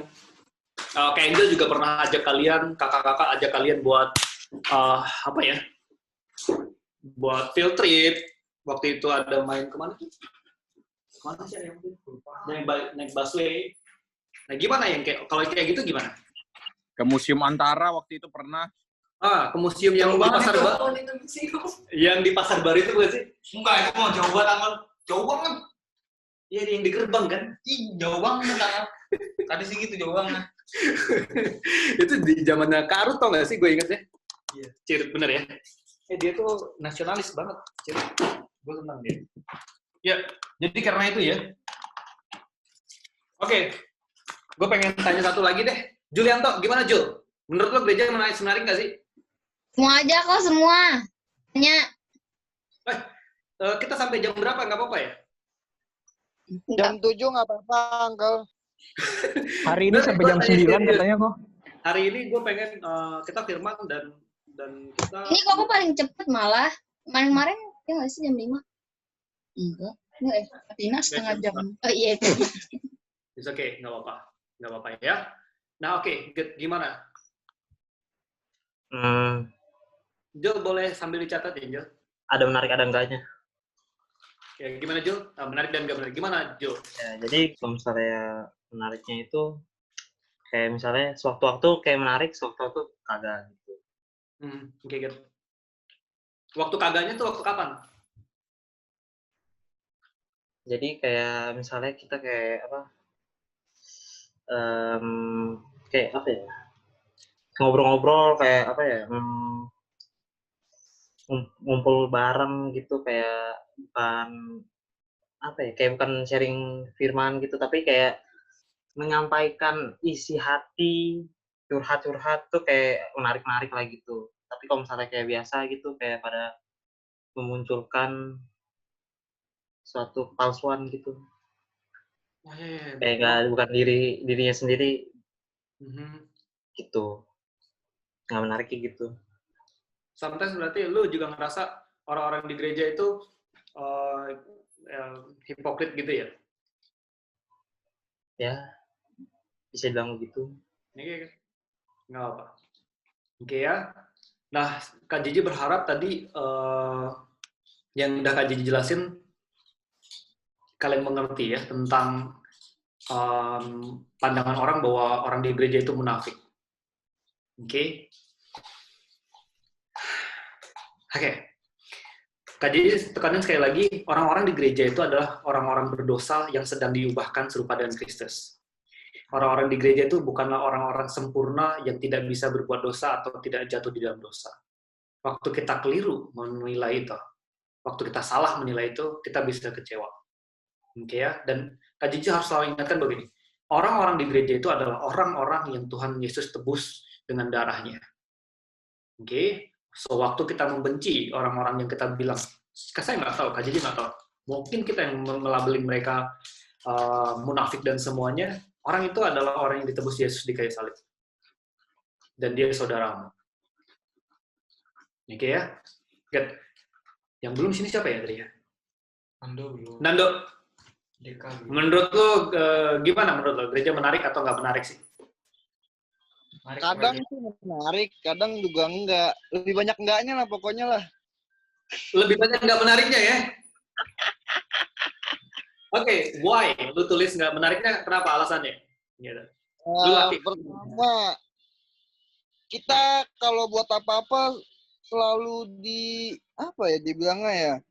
kayak Angel juga pernah ajak kalian, kakak-kakak ajak kalian buat apa ya? Buat field trip. Waktu itu ada main kemana tuh? Kemana sih yang itu? Naik busway. Nah, gimana yang kayak kalau kayak gitu gimana? Ke Museum Antara waktu itu pernah. Ke museum yang di Pasar Baru. Yang di Pasar Baru itu bukan sih? Enggak, itu mau jauh banget, Angel. Jauh banget. Iya, yang di gerbang kan? Jauh banget, Angel. Tadi sih gitu, jauh banget. Itu di zamannya Karut tau gak sih, gue ingetnya? Iya. Cirit, bener ya? Dia tuh nasionalis banget, Cirit. Gue senang dia. Ya, jadi karena itu ya. Oke. Gue pengen tanya satu lagi deh. Julianto, gimana Jul? Menurut lo gereja menarik gak sih? Semua aja kok, semua. Tanya. Kita sampai jam berapa? Nggak apa-apa ya? Jam 7 nggak apa-apa, Uncle. Hari ini sampai jam 9 katanya kok. Hari ini gue pengen kita firman dan kita... Ini kok aku paling cepet malah. Kemarin ya nggak sih jam 5? Enggak ya. Tina setengah jam. Oh iya. It's okay, nggak apa-apa ya. Nah oke, gimana? Jul boleh sambil dicatat ya, Jul? Ada menarik, ada enggaknya. Ya, gimana Jul? Menarik dan nggak menarik. Gimana Jul? Ya, jadi kalau misalnya menariknya itu kayak misalnya sewaktu-waktu kayak menarik, sewaktu-waktu kagak gitu. Oke, gitu. Waktu kagaknya tuh waktu kapan? Jadi kayak misalnya kita kayak apa? Kayak apa ya? Ngobrol-ngobrol kayak apa ya? Ngumpul bareng gitu, kayak bukan apa ya, kayak bukan sharing firman gitu, tapi kayak menyampaikan isi hati, curhat tuh kayak menarik lah gitu. Tapi kalau misalnya kayak biasa gitu, kayak pada memunculkan suatu palsuan gitu. Oh, iya. Kayak nggak bukan dirinya sendiri gitu. Nggak menarik kayak gitu. Sometimes berarti lu juga ngerasa orang-orang di gereja itu hipokrit gitu ya? Ya, bisa bilang begitu. Iya, nggak apa. Oke ya. Nah, Kak Jiji berharap tadi yang udah Kak Jiji jelasin kalian mengerti ya tentang pandangan orang bahwa orang di gereja itu munafik. Oke. Kak Jiji tekanin sekali lagi, orang-orang di gereja itu adalah orang-orang berdosa yang sedang diubahkan serupa dengan Kristus. Orang-orang di gereja itu bukanlah orang-orang sempurna yang tidak bisa berbuat dosa atau tidak jatuh di dalam dosa. Waktu kita keliru menilai itu, waktu kita salah menilai itu, kita bisa kecewa. Oke ya, dan Kak Jiji harus selalu ingatkan begini, orang-orang di gereja itu adalah orang-orang yang Tuhan Yesus tebus dengan darahnya. Oke, so waktu kita membenci orang-orang yang kita bilang, saya nggak tahu, Kak Jiji nggak tahu, mungkin kita yang melabeli mereka munafik dan semuanya, orang itu adalah orang yang ditebus Yesus di kayu salib. Dan dia saudaramu. Oke ya. Get. Yang belum sini siapa ya tadi ya? Nando. Menurut lo gimana menurut lo? Gereja menarik atau nggak menarik sih? Kadang sih menarik, kadang juga enggak. Lebih banyak enggaknya lah pokoknya lah. Lebih banyak nggak menariknya ya? Oke, why? Lu tulis nggak menariknya, kenapa alasannya? Gitu. Pertama, kita kalau buat apa-apa selalu dibilangnya ya,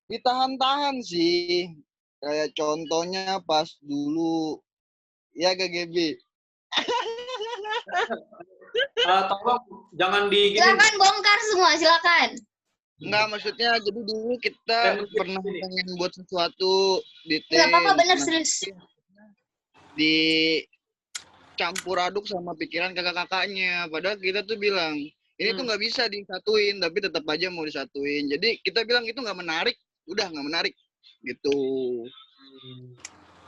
ditahan-tahan sih. Kayak contohnya pas dulu, ya GGB. Tolong jangan Silakan bongkar semua, silakan. Enggak, maksudnya jadi dulu kita pernah pengen buat sesuatu di Enggak apa-apa, bener serius. Dicampur aduk sama pikiran kakak-kakaknya. Padahal kita tuh bilang, ini tuh nggak bisa disatuin, tapi tetap aja mau disatuin. Jadi kita bilang itu nggak menarik, udah nggak menarik. Gitu.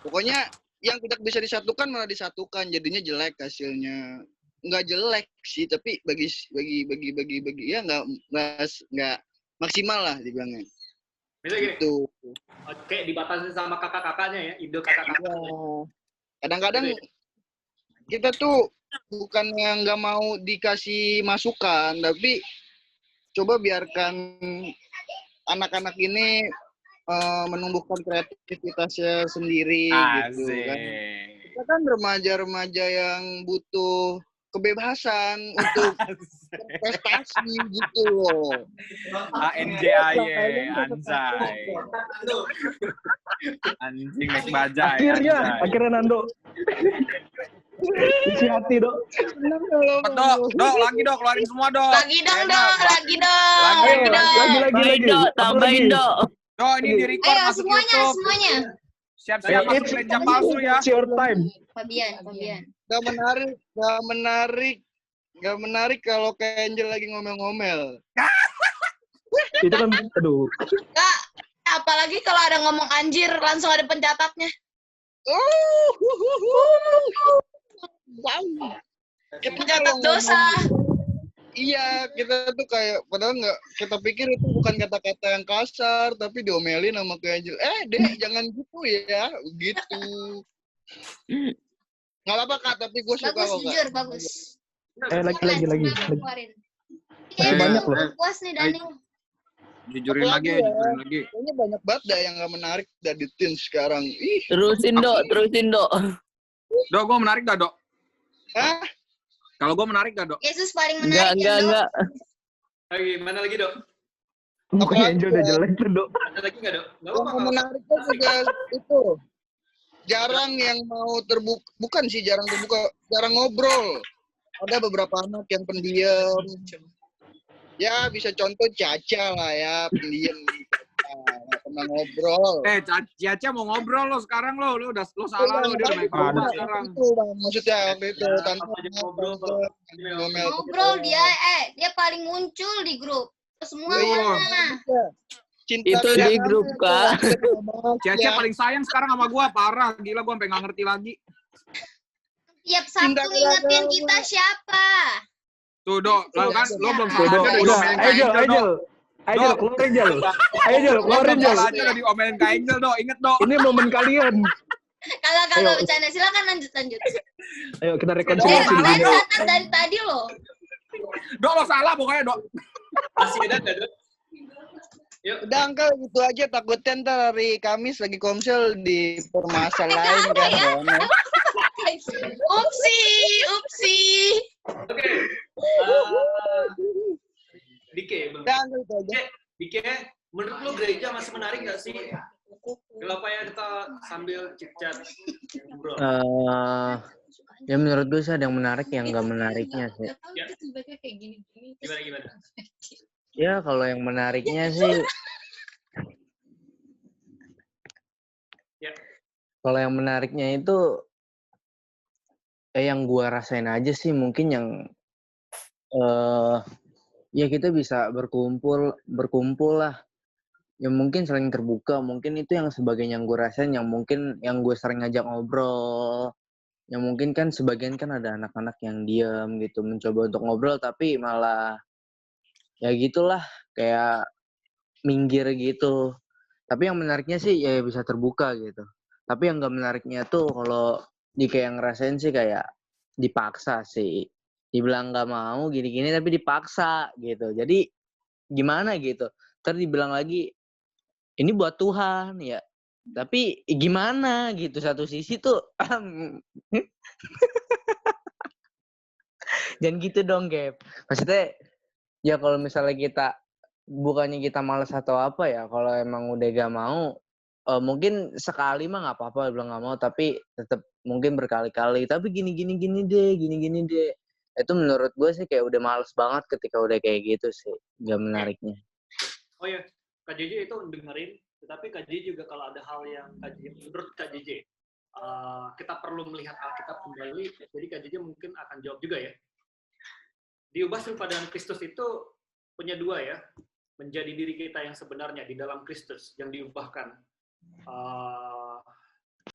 Pokoknya yang tidak bisa disatukan malah disatukan, jadinya jelek hasilnya. Nggak jelek sih, tapi bagi ya nggak maksimal lah dibilangnya. Bisa gini. Gitu. Oke, dibatasi sama kakak-kakaknya ya, ide kakak-kakaknya. Kadang-kadang kita tuh bukannya nggak mau dikasih masukan, tapi coba biarkan anak-anak ini menumbuhkan kreativitasnya sendiri. Gitu kan. Kita kan remaja-remaja yang butuh kebebasan untuk prestasi gitu loh. ANJAY, anjay. Anjing naik bajai. Akhirnya Nando. Isi hati, Dok. Dok, lagi Dok, keluarin semua Dok. Lagi dong, lagi dong. Lagi, Dok, tambahin Dok. Dok, ini di record Ayo masuk semuanya, YouTube. semuanya. Siap-siap masuk gereja palsu ya. It's your time. Fabian. Gak menarik kalau kayak Angel lagi ngomel-ngomel. Itu kan, aduh. Kak, apalagi kalau ada ngomong anjir, langsung ada pencatatnya. Wow. Pencatat dosa. Iya, kita tuh kayak, padahal nggak, kita pikir itu bukan kata-kata yang kasar, tapi diomelin sama kayak Angel. Dek, jangan gitu ya, gitu. Nggak apa-apa, Kak, tapi gue suka kok, Bagus, Kak. jujur, bagus. Lagi. Kayaknya banyak loh. puas nih, Daniel. Jujurin lagi. Kayaknya banyak banget dah yang nggak menarik dari teens sekarang. Ih. Terusin Dok. Dok, gue menarik gak, Dok? Hah? Kalau gue menarik gak, Dok? Yesus paling menarik ya, Dok. Enggak. Lagi, mana lagi Dok? Mukanya Angel udah jelek tuh, Dok. Ada lagi nggak Dok? Nggak Yang apa-apa. menariknya juga itu. Jarang yang mau terbuka, bukan sih jarang terbuka, jarang ngobrol. Ada beberapa anak yang pendiam. Ya bisa contoh Caca lah ya, pendiam. Nggak pernah ngobrol. Caca mau ngobrol lo sekarang lo salah lo, dia udah main ngobrol sekarang. Itu bang, maksudnya waktu itu Ngobrol dia paling muncul di grup. Semua mana? Cinta Itu beda di nama grup, itu Kak. ada nama Cece ya. paling sayang sekarang sama gua, parah. Gila gua sampai nggak ngerti lagi. Tiap Cinta Sabtu ngingetin beda kita nama. siapa? Tuh, Dok, lo kan lo belum Tuh, salah aja udah udah, diomelin Kak ayo Jel, Angel, ayo Dok. Jel. Ayo Jel, Dok, keluarin Jel. Ayo Jel, lo keluarin belum Jel. salah aja udah diomelin Kak Angel, Dok. Inget, Dok. Ini momen kalian. Kagak Ayo, bercanda, silakan lanjut. ayo kita Dok, rekonsiliasi di Ben sini. catat dari tadi loh. Dok, lo salah pokoknya, Dok. Masih ada nggak, Dok? Yuk. Udah Uncle gitu aja, takutnya ntar hari Kamis lagi komsel di permasalahan Apa kan. ya? Wana. Upsi. Oke. Dike, Bang. Udah Uncle itu aja. Dike, menurut lo gereja masih menarik nggak sih? Kenapa ya kita sambil chit-chat ngobrol? Ya menurut gue sih ada yang menarik, yang nggak menariknya sih. Ya. Kayak gini-gini. Gimana? Ya kalau yang menariknya sih, Ya. kalau yang menariknya itu, yang gua rasain aja sih mungkin yang, ya kita bisa berkumpul lah. Ya mungkin saling terbuka, mungkin itu yang sebagian yang gue rasain, yang mungkin yang gue sering ngajak ngobrol. Yang mungkin kan sebagian kan ada anak-anak yang diam gitu, mencoba untuk ngobrol tapi malah ya gitulah, kayak minggir gitu. Tapi yang menariknya sih ya bisa terbuka gitu. Tapi yang nggak menariknya tuh kalau kayak ngerasain sih kayak dipaksa sih. Dibilang nggak mau gini-gini tapi dipaksa gitu. Jadi gimana gitu. Ntar dibilang lagi ini buat Tuhan ya. Tapi gimana gitu, satu sisi tuh jangan gitu dong, Gap. Maksudnya ya kalau misalnya kita bukannya kita malas atau apa ya, kalau emang udah gak mau, mungkin sekali mah nggak apa-apa bilang nggak mau, tapi tetap mungkin berkali-kali. Tapi gini deh. Itu menurut gue sih kayak udah males banget ketika udah kayak gitu sih, gak menariknya. Oh ya, Kak JJ itu dengerin, tetapi Kak JJ juga kalau ada hal yang menurut Kak JJ, kita perlu melihat Alkitab kembali, jadi Kak JJ mungkin akan jawab juga ya. Diubah serupa dengan Kristus itu punya dua ya, menjadi diri kita yang sebenarnya di dalam Kristus, yang diubahkan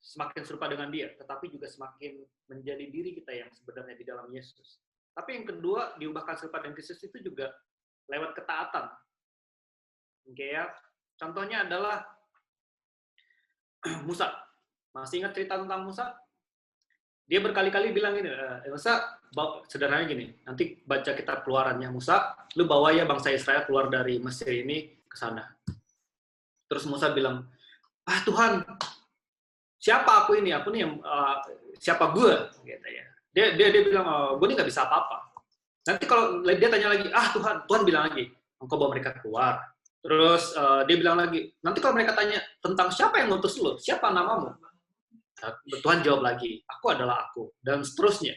semakin serupa dengan Dia, tetapi juga semakin menjadi diri kita yang sebenarnya di dalam Yesus. Tapi yang kedua, diubahkan serupa dengan Kristus itu juga lewat ketaatan. Oke ya, contohnya adalah Musa. Masih ingat cerita tentang Musa? Dia berkali-kali bilang gini, Musa, sederhananya gini, nanti baca kitab Keluarannya, Musa, lu bawa ya bangsa Israel keluar dari Mesir ini ke sana. Terus Musa bilang, Tuhan, siapa aku ini? Aku nih yang siapa gue? Gitu ya. Dia bilang, gue ini nggak bisa apa-apa. Nanti kalau dia tanya lagi, Tuhan bilang lagi, engkau bawa mereka keluar. Terus dia bilang lagi, nanti kalau mereka tanya tentang siapa yang ngutus lu, siapa namamu? Tuhan jawab lagi, aku adalah aku, dan seterusnya.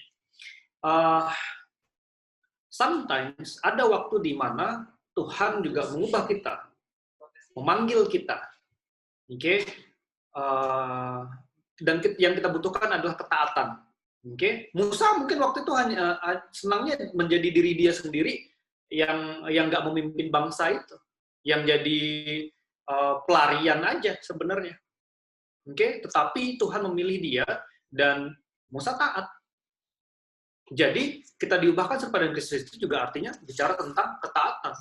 Sometimes ada waktu di mana Tuhan juga mengubah kita, memanggil kita, oke? Dan yang kita butuhkan adalah ketaatan, oke? Musa mungkin waktu itu hanya senangnya menjadi diri dia sendiri, yang nggak memimpin bangsa itu, yang jadi pelarian aja sebenarnya. Oke, tetapi Tuhan memilih dia dan Musa taat. Jadi kita diubahkan serupa dengan Kristus itu juga artinya bicara tentang ketaatan.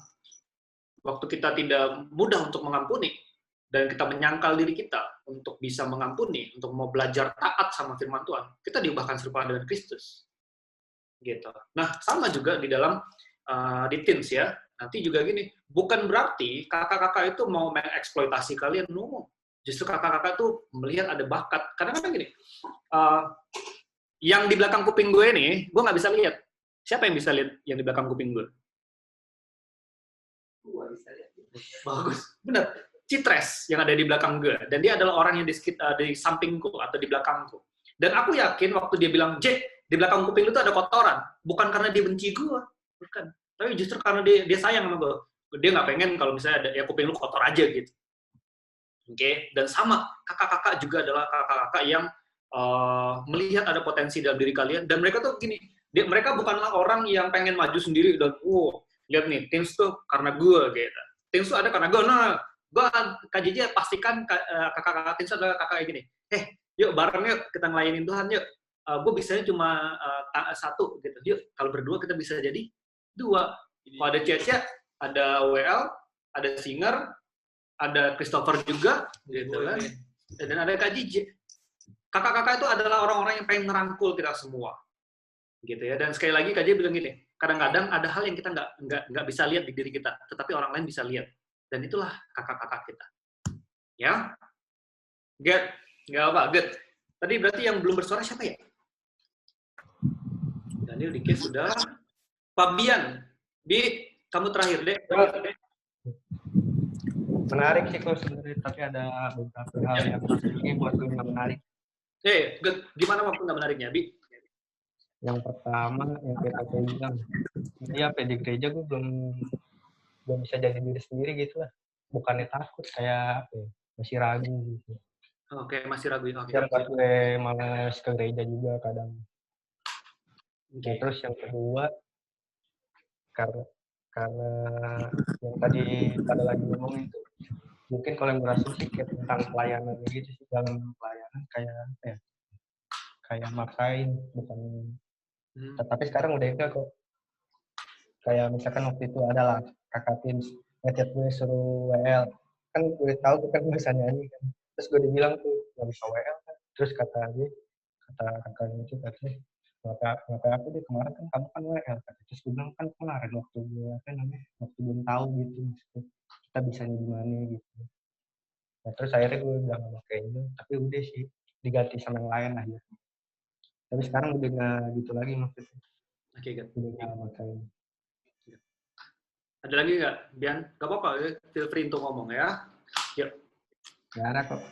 Waktu kita tidak mudah untuk mengampuni dan kita menyangkal diri kita untuk bisa mengampuni, untuk mau belajar taat sama firman Tuhan, kita diubahkan serupa dengan Kristus. Gitu. Nah, sama juga di dalam di teens ya. Nanti juga gini, bukan berarti kakak-kakak itu mau mengeksploitasi kalian, no. Justru kakak-kakak tuh melihat ada bakat. Karena kan gini, yang di belakang kuping gue nih, gue nggak bisa lihat. Siapa yang bisa lihat yang di belakang kuping gue? Gue bisa lihat. Bagus, benar. Citres yang ada di belakang gue. Dan dia adalah orang yang di sampingku atau di belakangku. Dan aku yakin waktu dia bilang, Jack, di belakang kuping lu tuh ada kotoran. Bukan karena dia benci gue. Bukan. Tapi justru karena dia sayang sama gue. Dia nggak pengen kalau misalnya ya kuping lu kotor aja gitu. Oke, dan sama kakak-kakak juga adalah kakak-kakak yang melihat ada potensi dalam diri kalian, dan mereka tuh gini, mereka bukanlah orang yang pengen maju sendiri dan lihat nih, teams tuh karena gue gitu, teams tuh ada karena gue. Nah, Kak JJ pastikan kakak-kakak Tinsa adalah kakak kayak gini. Yuk bareng yuk kita ngelayanin Tuhan yuk. Gue bisanya cuma satu gitu. Yuk kalau berdua kita bisa jadi 2. Kalau ada Cece, ada WL, ada Singer, ada Christopher juga, gitu kan. Dan ada Kak JJ. Kakak-kakak itu adalah orang-orang yang pengen ngerangkul kita semua. Gitu ya. Dan sekali lagi Kak JJ bilang gini, kadang-kadang ada hal yang kita nggak bisa lihat di diri kita, tetapi orang lain bisa lihat. Dan itulah kakak-kakak kita. Ya? Good. Nggak apa, good. Tadi berarti yang belum bersuara siapa ya? Daniel, Dike sudah. Fabian, Bi, kamu terakhir deh. Menarik sih kalau sebenarnya, tapi ada beberapa hal yang ini buat gue nggak menarik. Good. Gimana waktu nggak menariknya, Bi? Yang pertama, yang kita bilang, dia di gereja gue belum bisa jadi diri sendiri gitu lah. Bukannya takut, kayak apa ya, masih ragu gitu. Oke, masih ragu. Karena gue malas ke gereja juga kadang. Okay. Terus yang kedua, karena yang tadi pada lagi ngomong itu, mungkin kalau yang berhasil sih kayak tentang pelayanan gitu sih, dalam pelayanan kayak maksain, bukan. Tapi sekarang udah enggak kok. Kayak misalkan waktu itu adalah kakak Tins ngechat gue suruh WL, kan gue tahu kan gue bisa nyanyi kan. Terus gue dibilang tuh nggak bisa WL kan. Terus kata kakaknya itu katanya, ngapa aku deh kemarin kan kamu kan WL. Terus gue bilang kan kemarin waktu gue waktu belum tahu gitu maksudnya kita bisanya gimana gitu. Nah, terus akhirnya gue udah nggak pakai itu, tapi udah sih diganti sama yang lain lah ya. Tapi sekarang udah nggak gitu lagi maksudnya. Oke, good. Udah nggak pakai. Ada lagi nggak, Bian? Gak apa-apa, feel free untuk ngomong ya. Yuk. Nggak ada kok.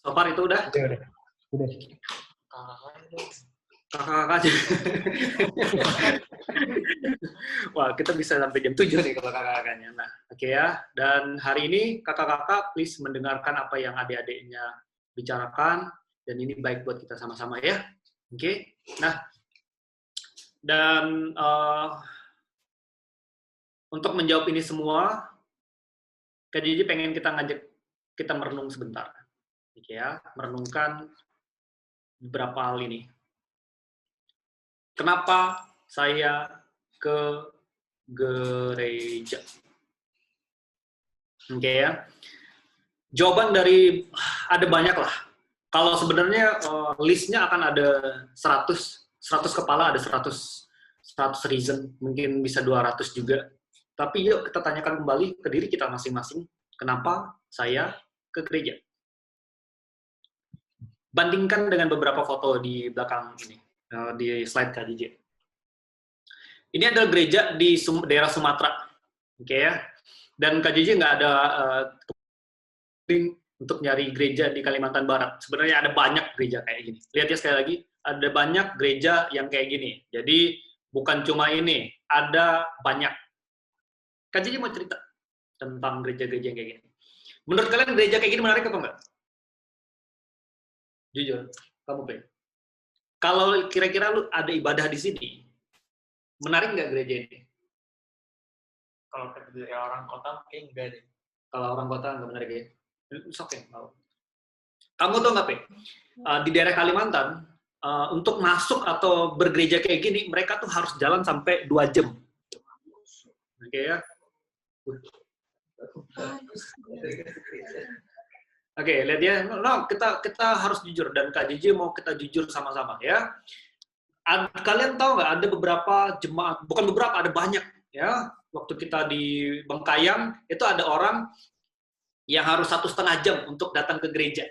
So far itu udah? Udah. Kakak-kakak aja. Wah, kita bisa sampai jam 7 nih kalau kakak-kakaknya. Nah, oke ya. Dan hari ini kakak-kakak please mendengarkan apa yang adik-adiknya bicarakan. Dan ini baik buat kita sama-sama ya. Oke. Nah, dan untuk menjawab ini semua, Kak Jiji pengen kita ngajak kita merenung sebentar. Oke ya, merenungkan beberapa hal ini. Kenapa saya ke gereja? Oke ya. Jawaban dari ada banyak lah. Kalau sebenarnya listnya akan ada 100 kepala, ada 100 reason, mungkin bisa 200 juga. Tapi yuk kita tanyakan kembali ke diri kita masing-masing, kenapa saya ke gereja? Bandingkan dengan beberapa foto di belakang ini, di slide Kak JJ. Ini adalah gereja di daerah Sumatera, oke ya. Dan Kak JJ nggak ada untuk nyari gereja di Kalimantan Barat. Sebenarnya ada banyak gereja kayak gini. Lihat ya sekali lagi, ada banyak gereja yang kayak gini. Jadi bukan cuma ini, ada banyak. Kak JJ mau cerita tentang gereja-gereja yang kayak gini. Menurut kalian gereja kayak gini menarik apa enggak? Jujur, kamu Pe. Kalau kira-kira lu ada ibadah di sini, menarik nggak gereja ini? Kalau dari orang kota mungkin enggak deh. Kalau orang kota nggak menarik ya? Oke, kamu tau nggak, Pe? Di daerah Kalimantan, untuk masuk atau bergereja kayak gini, mereka tuh harus jalan sampai 2 jam. Oke ya? Oke, lihat ya. No, kita harus jujur, dan Kak JJ mau kita jujur sama-sama ya. Kalian tahu nggak, ada beberapa jemaat, bukan beberapa, ada banyak ya. Waktu kita di Bengkayang, itu ada orang yang harus 1,5 jam untuk datang ke gereja.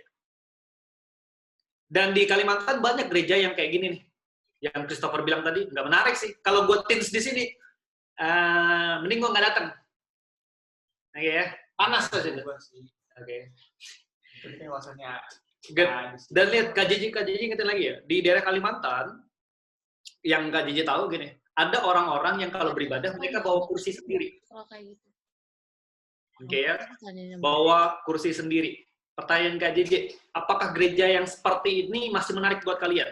Dan di Kalimantan banyak gereja yang kayak gini nih. Yang Christopher bilang tadi, nggak menarik sih. Kalau gue teens di sini, mending gue nggak datang. Oke ya, panas tuh sini. Oke. Ini maksudnya. Dan lihat Kak JJ ingetin lagi ya, di daerah Kalimantan, yang Kak JJ tahu gini, ada orang-orang yang kalau beribadah mereka bawa kursi sendiri. Oke ya, bawa kursi sendiri. Pertanyaan Kak JJ, apakah gereja yang seperti ini masih menarik buat kalian?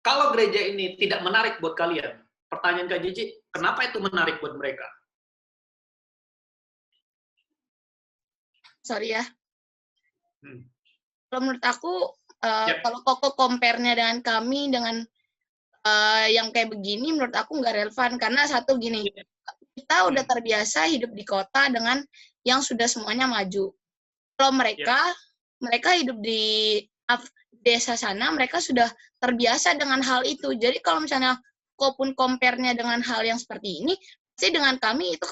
Kalau gereja ini tidak menarik buat kalian, pertanyaan Kak JJ, kenapa itu menarik buat mereka? sorry ya. Hmm. Kalau menurut aku, Yep. kalau Koko compare-nya dengan kami, dengan yang kayak begini, menurut aku nggak relevan. Karena satu gini, kita udah terbiasa hidup di kota dengan yang sudah semuanya maju. Kalau mereka hidup di desa sana, mereka sudah terbiasa dengan hal itu. Jadi kalau misalnya kau pun compare-nya dengan hal yang seperti ini, pasti dengan kami itu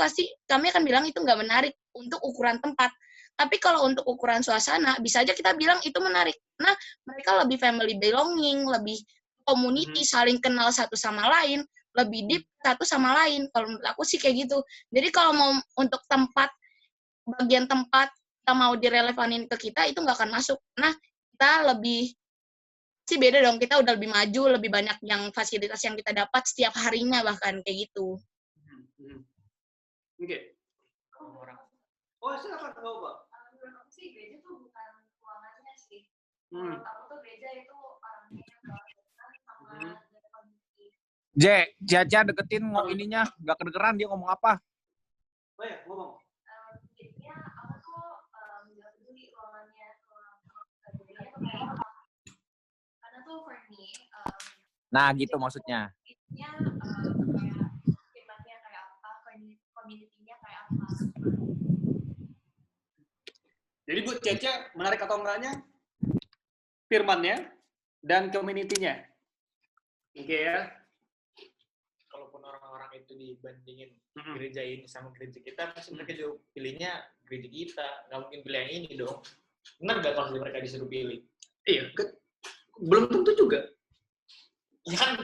kami akan bilang itu nggak menarik untuk ukuran tempat. Tapi kalau untuk ukuran suasana, bisa aja kita bilang itu menarik. Nah, mereka lebih family belonging, lebih community, saling kenal satu sama lain, lebih deep satu sama lain. Kalau menurut aku sih kayak gitu. Jadi kalau mau untuk tempat, bagian tempat, kita mau direlevanin ke kita, itu nggak akan masuk. Nah, kita lebih, sih beda dong. Kita udah lebih maju, lebih banyak yang fasilitas yang kita dapat setiap harinya bahkan, kayak gitu. Oke. Oh, silakan, nggak apa. Menurut aku sih gereja tuh bukan ruangannya sih. Menurut aku tuh gereja itu orangnya yang berkaitan sama community. Jaja deketin ininya, nggak kedengeran dia ngomong apa. Oh ya, ngomong. Jadinya aku tuh nggak peduli ruangannya gedenya tuh kayak apa. Karena tuh for me, Nah, gitu maksudnya. kayak firmannya kayak apa, community-nya kayak apa. Jadi Bu Cece, menarik atau enggaknya firmannya dan community-nya. Oke ya. Kalaupun orang-orang itu dibandingin gereja ini sama gereja kita, pasti mereka juga pilihnya gereja kita. Nggak mungkin pilih yang ini dong. Benar nggak kalau mereka disuruh pilih? Iya, belum tentu juga. Ya kan,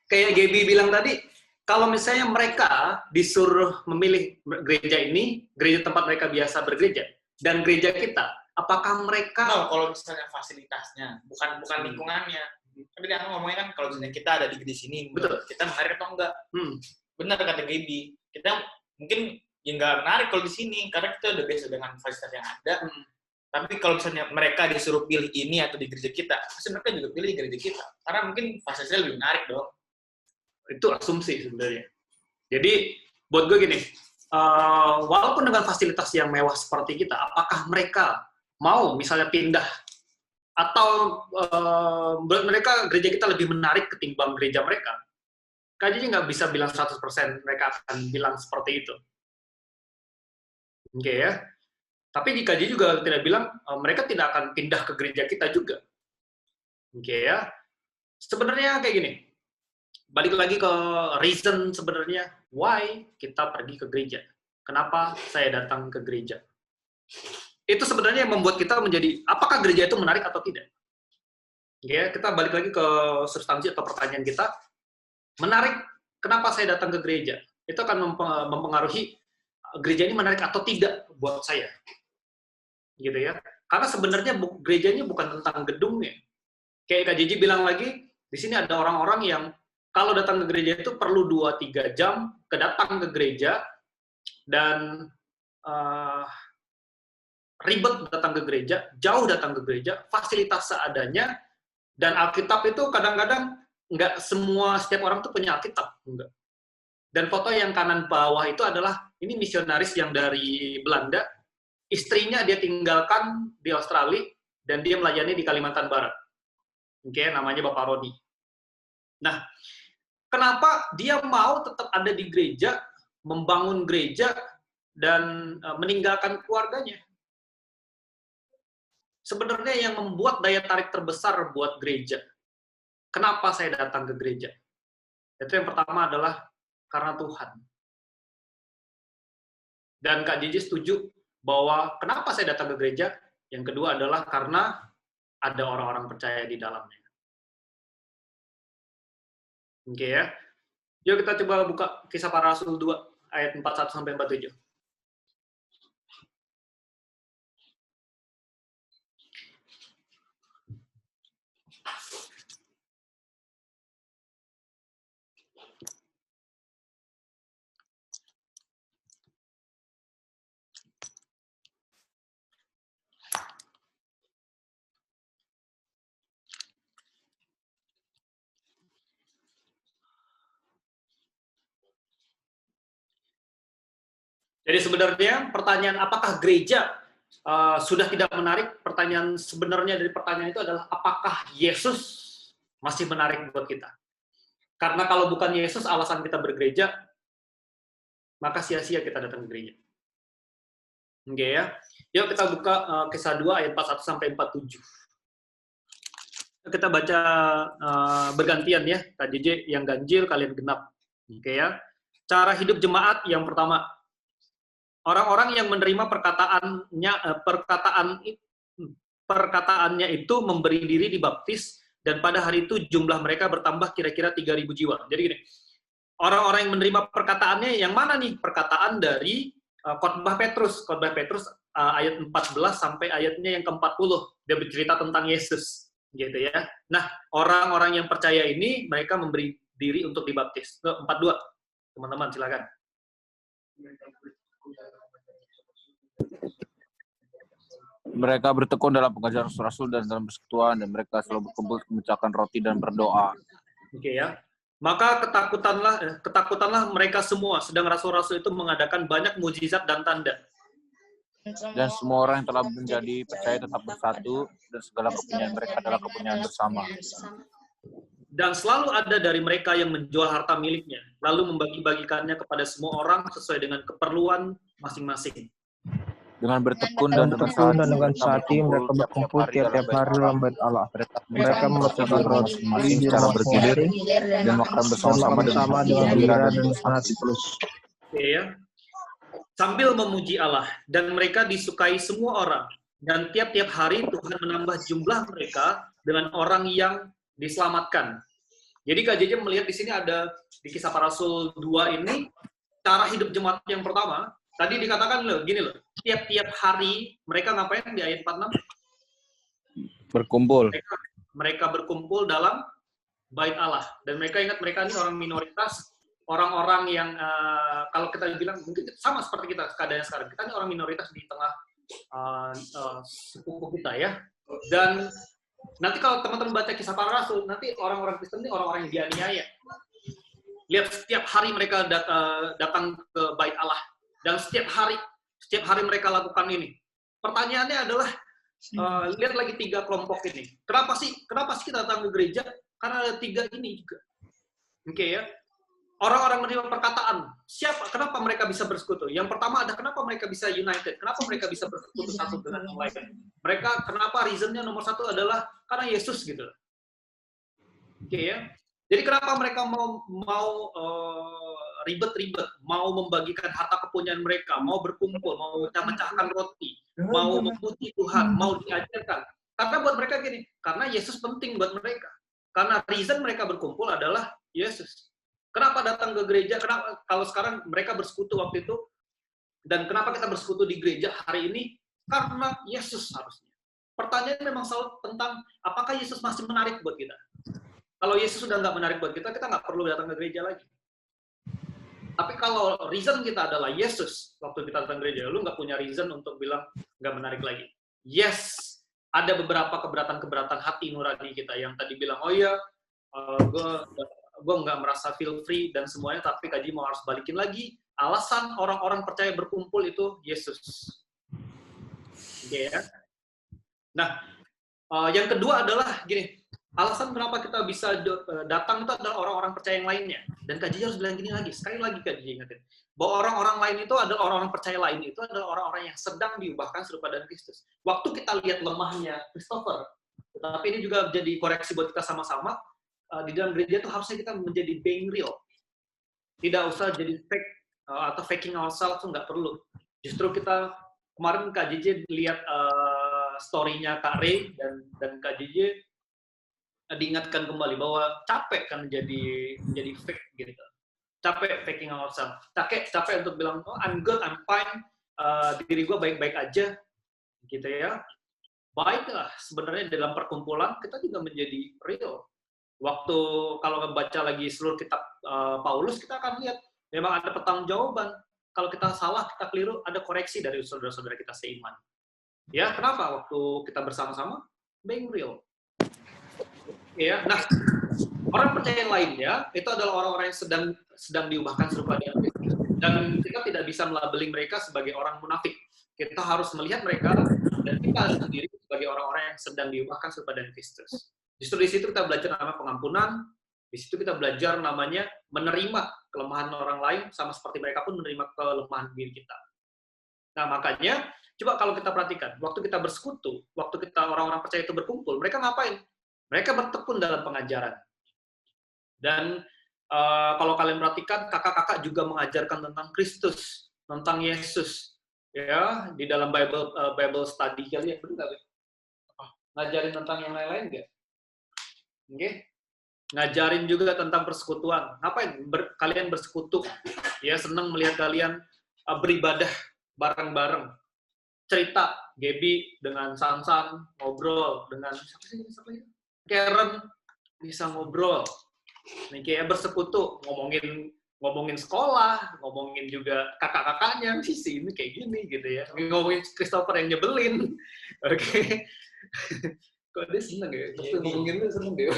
kayak Gaby bilang tadi, kalau misalnya mereka disuruh memilih gereja ini, gereja tempat mereka biasa bergereja, dan gereja kita, apakah mereka... No, kalau misalnya fasilitasnya, bukan lingkungannya. Tapi dia ngomongnya kan kalau misalnya kita ada di sini, betul, kita menarik atau enggak? Benar kata Gaby, kita mungkin ya nggak menarik kalau di sini, karena kita udah biasa dengan fasilitas yang ada. Tapi kalau misalnya mereka disuruh pilih ini atau di gereja kita, pasti mereka juga pilih gereja kita. Karena mungkin fasilitasnya lebih menarik dong. Itu asumsi sebenarnya. Jadi, buat gue gini, walaupun dengan fasilitas yang mewah seperti kita, apakah mereka mau misalnya pindah atau menurut mereka gereja kita lebih menarik ketimbang gereja mereka? KJJ nggak bisa bilang 100% mereka akan bilang seperti itu. Oke ya. Tapi di KJJ juga tidak bilang mereka tidak akan pindah ke gereja kita juga. Oke ya. Sebenarnya kayak gini. Balik lagi ke reason sebenarnya why kita pergi ke gereja. Kenapa saya datang ke gereja? Itu sebenarnya yang membuat kita menjadi, apakah gereja itu menarik atau tidak? Ya, kita balik lagi ke substansi atau pertanyaan kita. Menarik, kenapa saya datang ke gereja? Itu akan mempengaruhi gereja ini menarik atau tidak buat saya. Gitu ya. Karena sebenarnya gerejanya bukan tentang gedungnya. Kayak Kak Jiji bilang lagi, di sini ada orang-orang yang kalau datang ke gereja itu perlu 2-3 jam kedatang ke gereja dan ribet datang ke gereja, jauh datang ke gereja, fasilitas seadanya, dan Alkitab itu kadang-kadang nggak semua, setiap orang tuh punya Alkitab. Enggak. Dan foto yang kanan bawah itu adalah, ini misionaris yang dari Belanda, istrinya dia tinggalkan di Australia, dan dia melayani di Kalimantan Barat. Oke, namanya Bapak Rodi. Nah, kenapa dia mau tetap ada di gereja, membangun gereja, dan meninggalkan keluarganya? Sebenarnya yang membuat daya tarik terbesar buat gereja, kenapa saya datang ke gereja? Itu yang pertama adalah karena Tuhan. Dan Kak Jiji setuju bahwa kenapa saya datang ke gereja? Yang kedua adalah karena ada orang-orang percaya di dalamnya. Oke ya. Yuk kita coba buka Kisah Para Rasul 2 ayat 41-47. Jadi sebenarnya pertanyaan apakah gereja sudah tidak menarik, pertanyaan sebenarnya dari pertanyaan itu adalah apakah Yesus masih menarik buat kita? Karena kalau bukan Yesus alasan kita bergereja, maka sia-sia kita datang ke gereja. Oke ya. Yuk kita buka Kisah 2 ayat 41 sampai 47. Kita baca bergantian ya, Kak JJ yang ganjil, kalian genap. Oke ya. Cara hidup jemaat yang pertama. Orang-orang yang menerima perkataannya itu memberi diri dibaptis, dan pada hari itu jumlah mereka bertambah kira-kira 3.000 jiwa. Jadi gini, orang-orang yang menerima perkataannya yang mana nih? Perkataan dari khotbah Petrus ayat 14 sampai ayatnya yang ke-40. Dia bercerita tentang Yesus, gitu ya. Nah, orang-orang yang percaya ini mereka memberi diri untuk dibaptis. 42. Teman-teman silakan. Mereka bertekun dalam pengajaran rasul dan dalam persekutuan, dan mereka selalu berkumpul memecahkan roti dan berdoa. Oke ya. Maka ketakutanlah mereka semua, sedang rasul-rasul itu mengadakan banyak mujizat dan tanda. Dan semua orang yang telah menjadi percaya tetap bersatu, dan segala kepunyaan mereka adalah kepunyaan bersama. Dan selalu ada dari mereka yang menjual harta miliknya, lalu membagi-bagikannya kepada semua orang sesuai dengan keperluan masing-masing. Dengan bertekun dan dengan hati mereka berkumpul tiap-tiap hari dalam bait Allah. Mereka memecahkan roti secara bergilir dan makan bersama-sama dengan gembira dan hati tulus. Ya. Sambil memuji Allah, dan mereka disukai semua orang, dan tiap-tiap hari Tuhan menambah jumlah mereka dengan orang yang diselamatkan. Jadi Kak JJ melihat di sini ada di Kisah Para Rasul 2 ini cara hidup jemaat yang pertama. Tadi dikatakan loh, gini loh, tiap-tiap hari mereka ngapain di ayat 46? Berkumpul. Mereka berkumpul dalam bait Allah. Dan mereka ingat mereka ini orang minoritas, orang-orang yang kalau kita bilang mungkin sama seperti kita keadaannya sekarang. Kita ini orang minoritas di tengah sepupu kita ya. Dan nanti kalau teman-teman baca Kisah Para Rasul, nanti orang-orang Kristen ini orang-orang yang dianiaya. Lihat setiap hari mereka datang ke bait Allah. Dan setiap hari mereka lakukan ini. Pertanyaannya adalah, lihat lagi 3 kelompok ini. Kenapa sih kita datang ke gereja? Karena ada 3 ini juga. Oke ya. Orang-orang menerima perkataan. Kenapa mereka bisa bersekutu? Yang pertama ada kenapa mereka bisa united. Kenapa mereka bisa bersekutu satu dengan yang lain. Mereka, kenapa reasonnya nomor 1 adalah karena Yesus gitu. Oke ya. Jadi kenapa mereka mau ribet-ribet, mau membagikan harta kepunyaan mereka, mau berkumpul, mau mecahkan roti, mau memuji Tuhan, mau diajarkan. Karena buat mereka gini, karena Yesus penting buat mereka. Karena reason mereka berkumpul adalah Yesus. Kenapa datang ke gereja? Kenapa kalau sekarang mereka bersekutu waktu itu, dan kenapa kita bersekutu di gereja hari ini? Karena Yesus harusnya. Pertanyaan memang selalu tentang apakah Yesus masih menarik buat kita? Kalau Yesus sudah nggak menarik buat kita nggak perlu datang ke gereja lagi. Tapi kalau reason kita adalah Yesus, waktu kita datang ke gereja, lu nggak punya reason untuk bilang nggak menarik lagi. Yes, ada beberapa keberatan-keberatan hati nurani kita yang tadi bilang, oh iya, gue nggak merasa feel free dan semuanya, tapi Kaji mau harus balikin lagi. Alasan orang-orang percaya berkumpul itu Yesus. Oke ya. Nah, yang kedua adalah gini. Alasan kenapa kita bisa datang itu adalah orang-orang percaya yang lainnya. Dan Kak Jiji harus bilang gini lagi, sekali lagi Kak Jiji ingatin. Bahwa orang-orang lain itu adalah orang-orang percaya lain itu adalah orang-orang yang sedang diubahkan serupa dengan Kristus. Waktu kita lihat lemahnya Christopher, tetapi ini juga jadi koreksi buat kita sama-sama, di dalam gereja itu harusnya kita menjadi being real. Tidak usah jadi fake atau faking ourselves, itu nggak perlu. Justru kita, kemarin Kak Jiji lihat story-nya Kak Ray dan Kak Jiji, diingatkan kembali bahwa capek kan menjadi fake gitu. Capek faking ourselves. Capek untuk bilang, oh I'm good, I'm fine, diri gue baik-baik aja, gitu ya. Baiklah, sebenarnya dalam perkumpulan kita juga menjadi real. Waktu kalau membaca lagi seluruh kitab Paulus, kita akan lihat memang ada pertanggungjawaban. Kalau kita salah, kita keliru, ada koreksi dari saudara-saudara kita seiman. Ya, kenapa? Waktu kita bersama-sama, being real. Ya, nah, orang percaya yang lainnya itu adalah orang-orang yang sedang diubahkan serupa dengan Kristus. Dan kita tidak bisa melabeling mereka sebagai orang munafik. kita harus melihat mereka dan kita sendiri sebagai orang-orang yang sedang diubahkan kepada Kristus. Justru di situ kita belajar namanya pengampunan, di situ kita belajar namanya menerima kelemahan orang lain, sama seperti mereka pun menerima kelemahan diri kita. Nah, makanya, coba kalau kita perhatikan, waktu kita bersekutu, waktu kita orang-orang percaya itu berkumpul, mereka ngapain? Mereka bertekun dalam pengajaran. Dan kalau kalian perhatikan, kakak-kakak juga mengajarkan tentang Kristus, tentang Yesus, ya, di dalam Bible study kalian, benar nggak? Ngajarin tentang yang lain-lain nggak? Oke? Ngajarin juga tentang persekutuan. Ngapain? Kalian bersekutu, ya, senang melihat kalian beribadah bareng-bareng. Cerita, Gaby dengan Sansan, ngobrol dengan siapa ya? Karen bisa ngobrol. Nih kayak bersekutu, ngomongin sekolah, ngomongin juga kakak-kakaknya, si ini kayak gini gitu ya. Ngomongin Christopher yang nyebelin. Oke. Kok dia seneng ya? Pasti ngomongin lu seneng deh.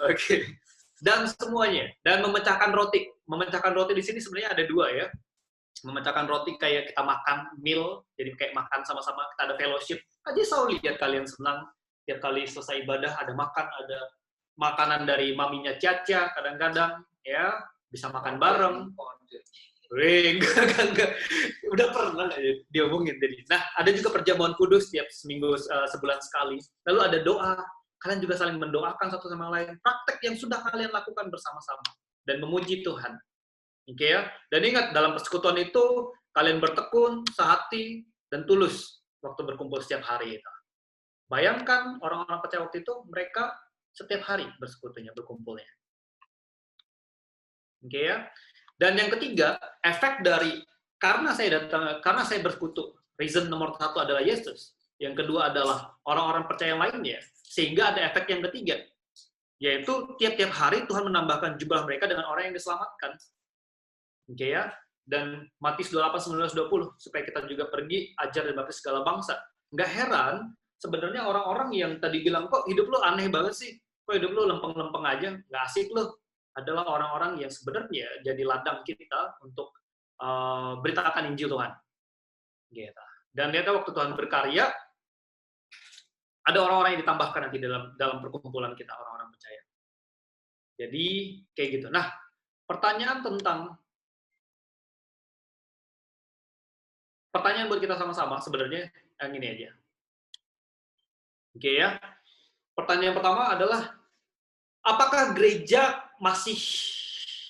Oke. Dan semuanya, dan memecahkan roti. Memecahkan roti di sini sebenarnya ada dua ya. Memecahkan roti kayak kita makan meal, jadi kayak makan sama-sama, kita ada fellowship. Aja selalu lihat kalian senang, tiap kali selesai ibadah ada makan, ada makanan dari maminya Caca kadang-kadang, ya, bisa makan bareng. Enggak. Udah pernah dia omongin tadi. Nah, ada juga perjamuan kudus tiap seminggu, sebulan sekali. Lalu ada doa. Kalian juga saling mendoakan satu sama lain. Praktek yang sudah kalian lakukan bersama-sama. Dan memuji Tuhan. Oke ya. Dan ingat, dalam persekutuan itu, kalian bertekun, sehati, dan tulus waktu berkumpul setiap hari itu. Bayangkan orang-orang percaya waktu itu, mereka setiap hari bersekutunya, berkumpulnya. Oke ya. Dan yang ketiga, efek dari karena saya bersekutu, reason nomor satu adalah Yesus. Yang kedua adalah orang-orang percaya yang lainnya. Sehingga ada efek yang ketiga, yaitu tiap-tiap hari Tuhan menambahkan jumlah mereka dengan orang yang diselamatkan. Oke ya. Dan Matius 28, 19, 20, supaya kita juga pergi, ajar dan baptis segala bangsa. Nggak heran, sebenarnya orang-orang yang tadi bilang, kok hidup lu aneh banget sih, kok hidup lu lempeng-lempeng aja, nggak asik lu, adalah orang-orang yang sebenarnya jadi ladang kita untuk beritakan Injil Tuhan. Gitu. Dan ternyata waktu Tuhan berkarya, ada orang-orang yang ditambahkan nanti dalam perkumpulan kita, orang-orang percaya. Jadi, kayak gitu. Nah, pertanyaan buat kita sama-sama sebenarnya yang ini aja. Oke ya. Pertanyaan pertama adalah, apakah gereja masih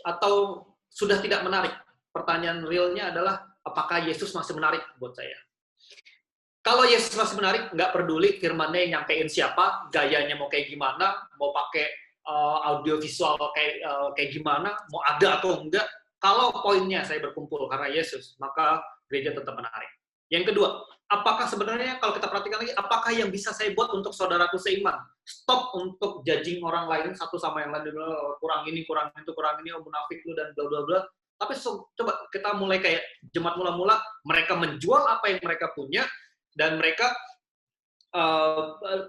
atau sudah tidak menarik? Pertanyaan realnya adalah, apakah Yesus masih menarik buat saya? Kalau Yesus masih menarik, nggak peduli firman-nya yang nyampein siapa, gayanya mau kayak gimana, mau pakai audio visual kayak gimana, mau ada atau enggak. Kalau poinnya saya berkumpul karena Yesus, maka gereja tetap menarik. Yang kedua, apakah sebenarnya kalau kita perhatikan lagi, apakah yang bisa saya buat untuk saudaraku seiman? Stop untuk judging orang lain satu sama yang lain, kurang ini, oh munafik lu dan bla bla bla. Tapi coba kita mulai kayak jemaat mula-mula, mereka menjual apa yang mereka punya dan mereka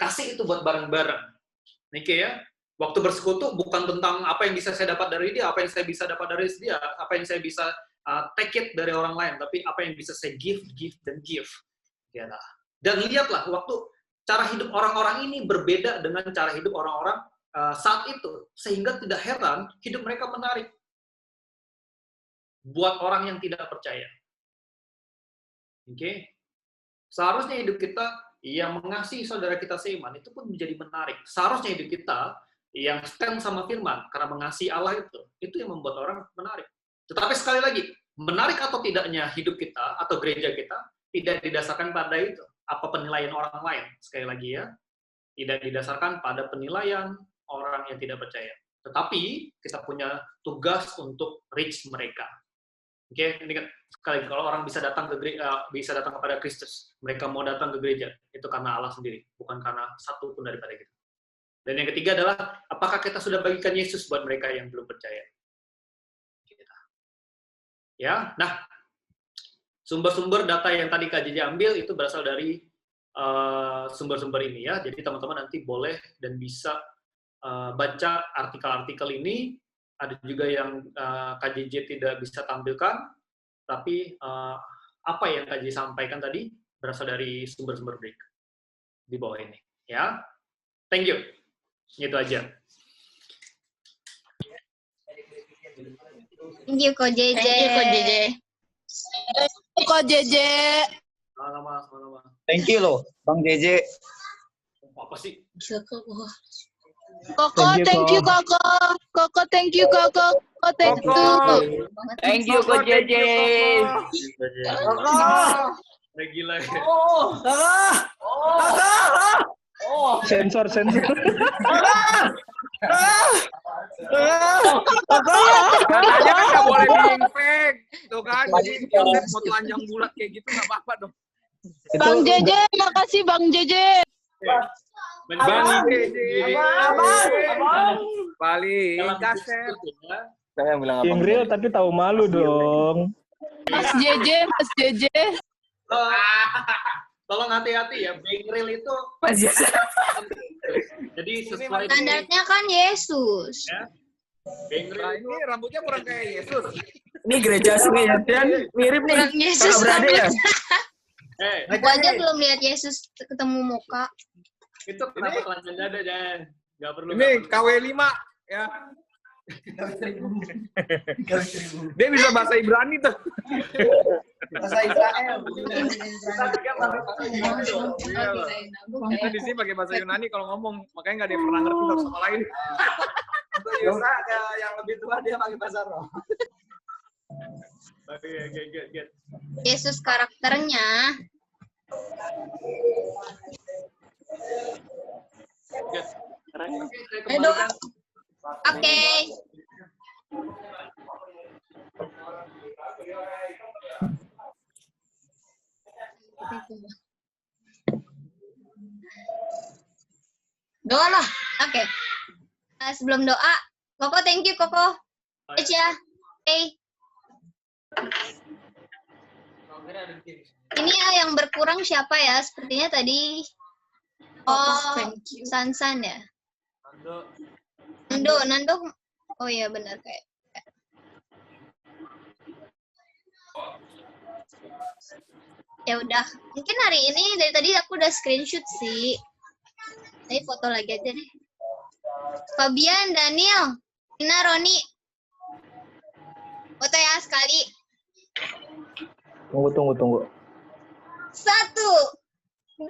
kasih itu buat bareng-bareng. Oke ya. Waktu bersekutu bukan tentang apa yang bisa saya dapat dari dia, apa yang saya bisa dapat dari dia, apa yang saya bisa take it dari orang lain, tapi apa yang bisa saya give, dan give. Ya, dan lihatlah, waktu cara hidup orang-orang ini berbeda dengan cara hidup orang-orang saat itu. Sehingga tidak heran, hidup mereka menarik. Buat orang yang tidak percaya. Oke? Seharusnya hidup kita yang mengasihi saudara kita seiman, itu pun menjadi menarik. Seharusnya hidup kita yang stand sama firman, karena mengasihi Allah itu yang membuat orang menarik. Tetapi sekali lagi, menarik atau tidaknya hidup kita atau gereja kita tidak didasarkan pada itu. Apa penilaian orang lain? Sekali lagi ya, tidak didasarkan pada penilaian orang yang tidak percaya. Tetapi kita punya tugas untuk reach mereka. Oke, ini kan sekali lagi, kalau orang bisa datang kepada Kristus, mereka mau datang ke gereja, itu karena Allah sendiri, bukan karena satu pun daripada kita. Dan yang ketiga adalah, apakah kita sudah bagikan Yesus buat mereka yang belum percaya? Ya, nah, sumber-sumber data yang tadi KJJ ambil itu berasal dari sumber-sumber ini ya. Jadi teman-teman nanti boleh dan bisa baca artikel-artikel ini. Ada juga yang KJJ tidak bisa tampilkan, tapi apa yang Kak Ji sampaikan tadi berasal dari sumber-sumber berikut di bawah ini. Ya, thank you. Gitu aja. Thank you, Ko JJ. Thank you, Ko JJ. Ko JJ. Sama-sama. Thank you loh, Bang JJ. Apa sih? Koko, thank you, Koko. Koko, thank you, Koko. Koko, thank you. Thank you, Ko JJ. Udah gila ya. Sensor. Katanya kan nggak boleh diinfek, tuh kan? Jadi Yosef mau telanjang bulat kayak gitu nggak apa-apa dong. Bang JJ, makasih Bang JJ. Bang JJ. Paling kaset. Saya bilang apa? Yang real tapi tahu malu dong. Mas JJ. Tolong hati-hati ya, being real itu. Jadi sesuai Standarnya kan Yesus. Ya. Being real ini rambutnya kurang kayak Yesus. Ini gereja sini ya, mirip nih. Kurang Yesus Kakak beradik ya? Aku aja belum lihat Yesus ketemu muka. Itu kenapa telanjang dada dan nggak perlu. Ini KW5 ya. Dia bisa bahasa Ibrani tuh. Bahasa Israel. Kita di sini pakai bahasa Yunani kalau ngomong, makanya nggak ada yang pernah ngerti satu sama lain. Untuk Yusa yang lebih tua dia pakai bahasa roh. Oke, get. Yesus karakternya. Doa. Oke. Doa lah. Oke. Sebelum doa, Koko thank you Koko. Ya. Hey. Ini ya yang berkurang siapa ya? Sepertinya tadi Sansan ya. Nando. Oh iya benar kayak. Ya udah, mungkin hari ini dari tadi aku udah screenshot sih. Tapi foto lagi aja deh. Fabian, Daniel, Ina, Roni. Foto ya sekali. Tunggu. 1, 2,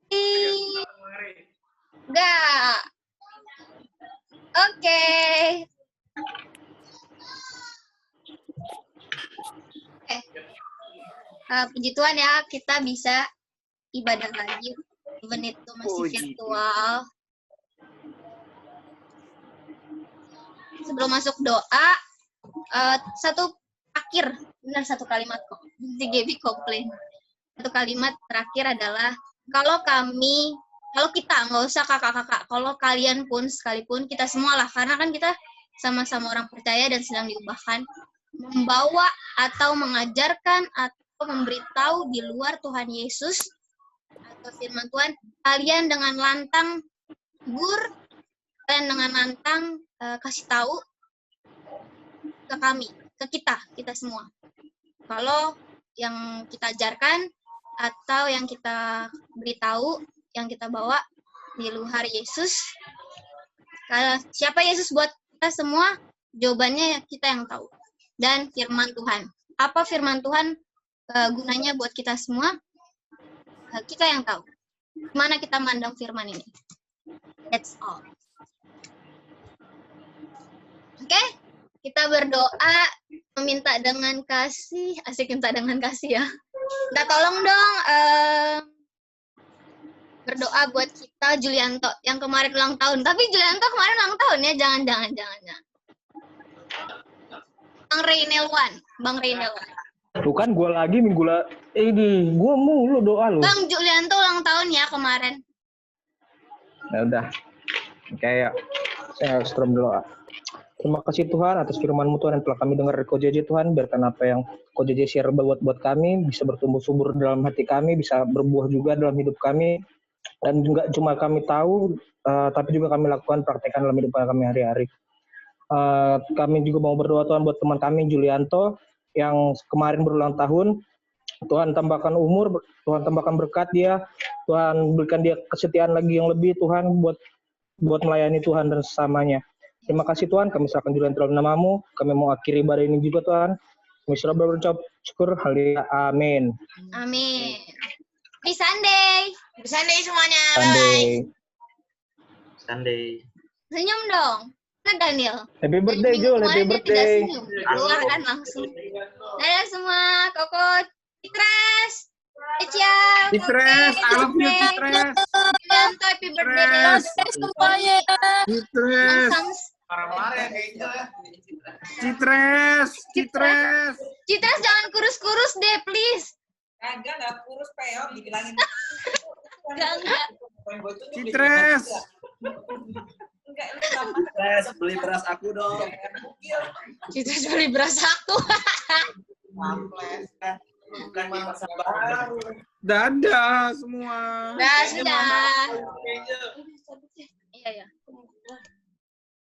3. Oke. Puji Tuhan ya, kita bisa ibadah lagi. Even itu masih virtual. Sebelum masuk doa, satu kalimat kok. Si Gaby komplain. Satu kalimat terakhir adalah, kalau kita, nggak usah kakak-kakak, kalau kalian pun sekalipun, kita semua lah, karena kan kita sama-sama orang percaya dan sedang diubahkan, membawa atau mengajarkan atau memberitahu di luar Tuhan Yesus atau firman Tuhan, kalian dengan lantang tegur, kalian dengan lantang kasih tahu ke kami, ke kita semua. Kalau yang kita ajarkan atau yang kita beritahu, yang kita bawa di luar Yesus, siapa Yesus buat kita semua? Jawabannya kita yang tahu. Dan firman Tuhan. Apa firman Tuhan gunanya buat kita semua? Kita yang tahu. Gimana kita mandang firman ini? That's all. Oke? Kita berdoa, meminta dengan kasih. Asik minta dengan kasih ya. Kita tolong dong berdoa buat kita Julianto yang kemarin ulang tahun. Tapi Julianto kemarin ulang tahun ya, jangan. Bang Reynelwan. Tuh kan gue lagi minggu ini gue mulu doa lu. Bang Julianto ulang tahun ya kemarin. Ya udah. Kayak saya harus berdoa. Terima kasih Tuhan atas firman-Mu Tuhan yang telah kami dengar dari Ko JJ Tuhan. Biarkan apa yang Ko JJ share buat kami bisa bertumbuh subur dalam hati kami, bisa berbuah juga dalam hidup kami. Dan juga cuma kami tahu, tapi juga kami lakukan praktekkan dalam hidup kami hari-hari. Kami juga mau berdoa Tuhan buat teman kami Julianto yang kemarin berulang tahun. Tuhan tambahkan umur, Tuhan tambahkan berkat dia, Tuhan berikan dia kesetiaan lagi yang lebih Tuhan buat melayani Tuhan dan sesamanya. Terima kasih Tuhan, kami serahkan juga dalam namamu, kami mau akhiri ibadah ini juga Tuhan. Kami sudah berucap syukur, haleluya, amin. Amin. Happy Sunday. Happy Sunday semuanya. Sunday. Sunday. Senyum dong. Nah, Daniel. Happy birthday, Jul. Happy birthday. Keluarkan langsung. Dadah semua. Koko, Citres. Ecia. Citres, I love you, Citres. Happy birthday. Semuanya. Citres. Marah-marah Angel ya. Citres. Citres jangan kurus-kurus deh, please. Enggak kurus peot dibilangin. Enggak. Citres. Citres, beli beras aku dong. Citres beli beras aku. Mamples kan. Bukan masa baru. Dadah semua. Dadah. Iya, ya.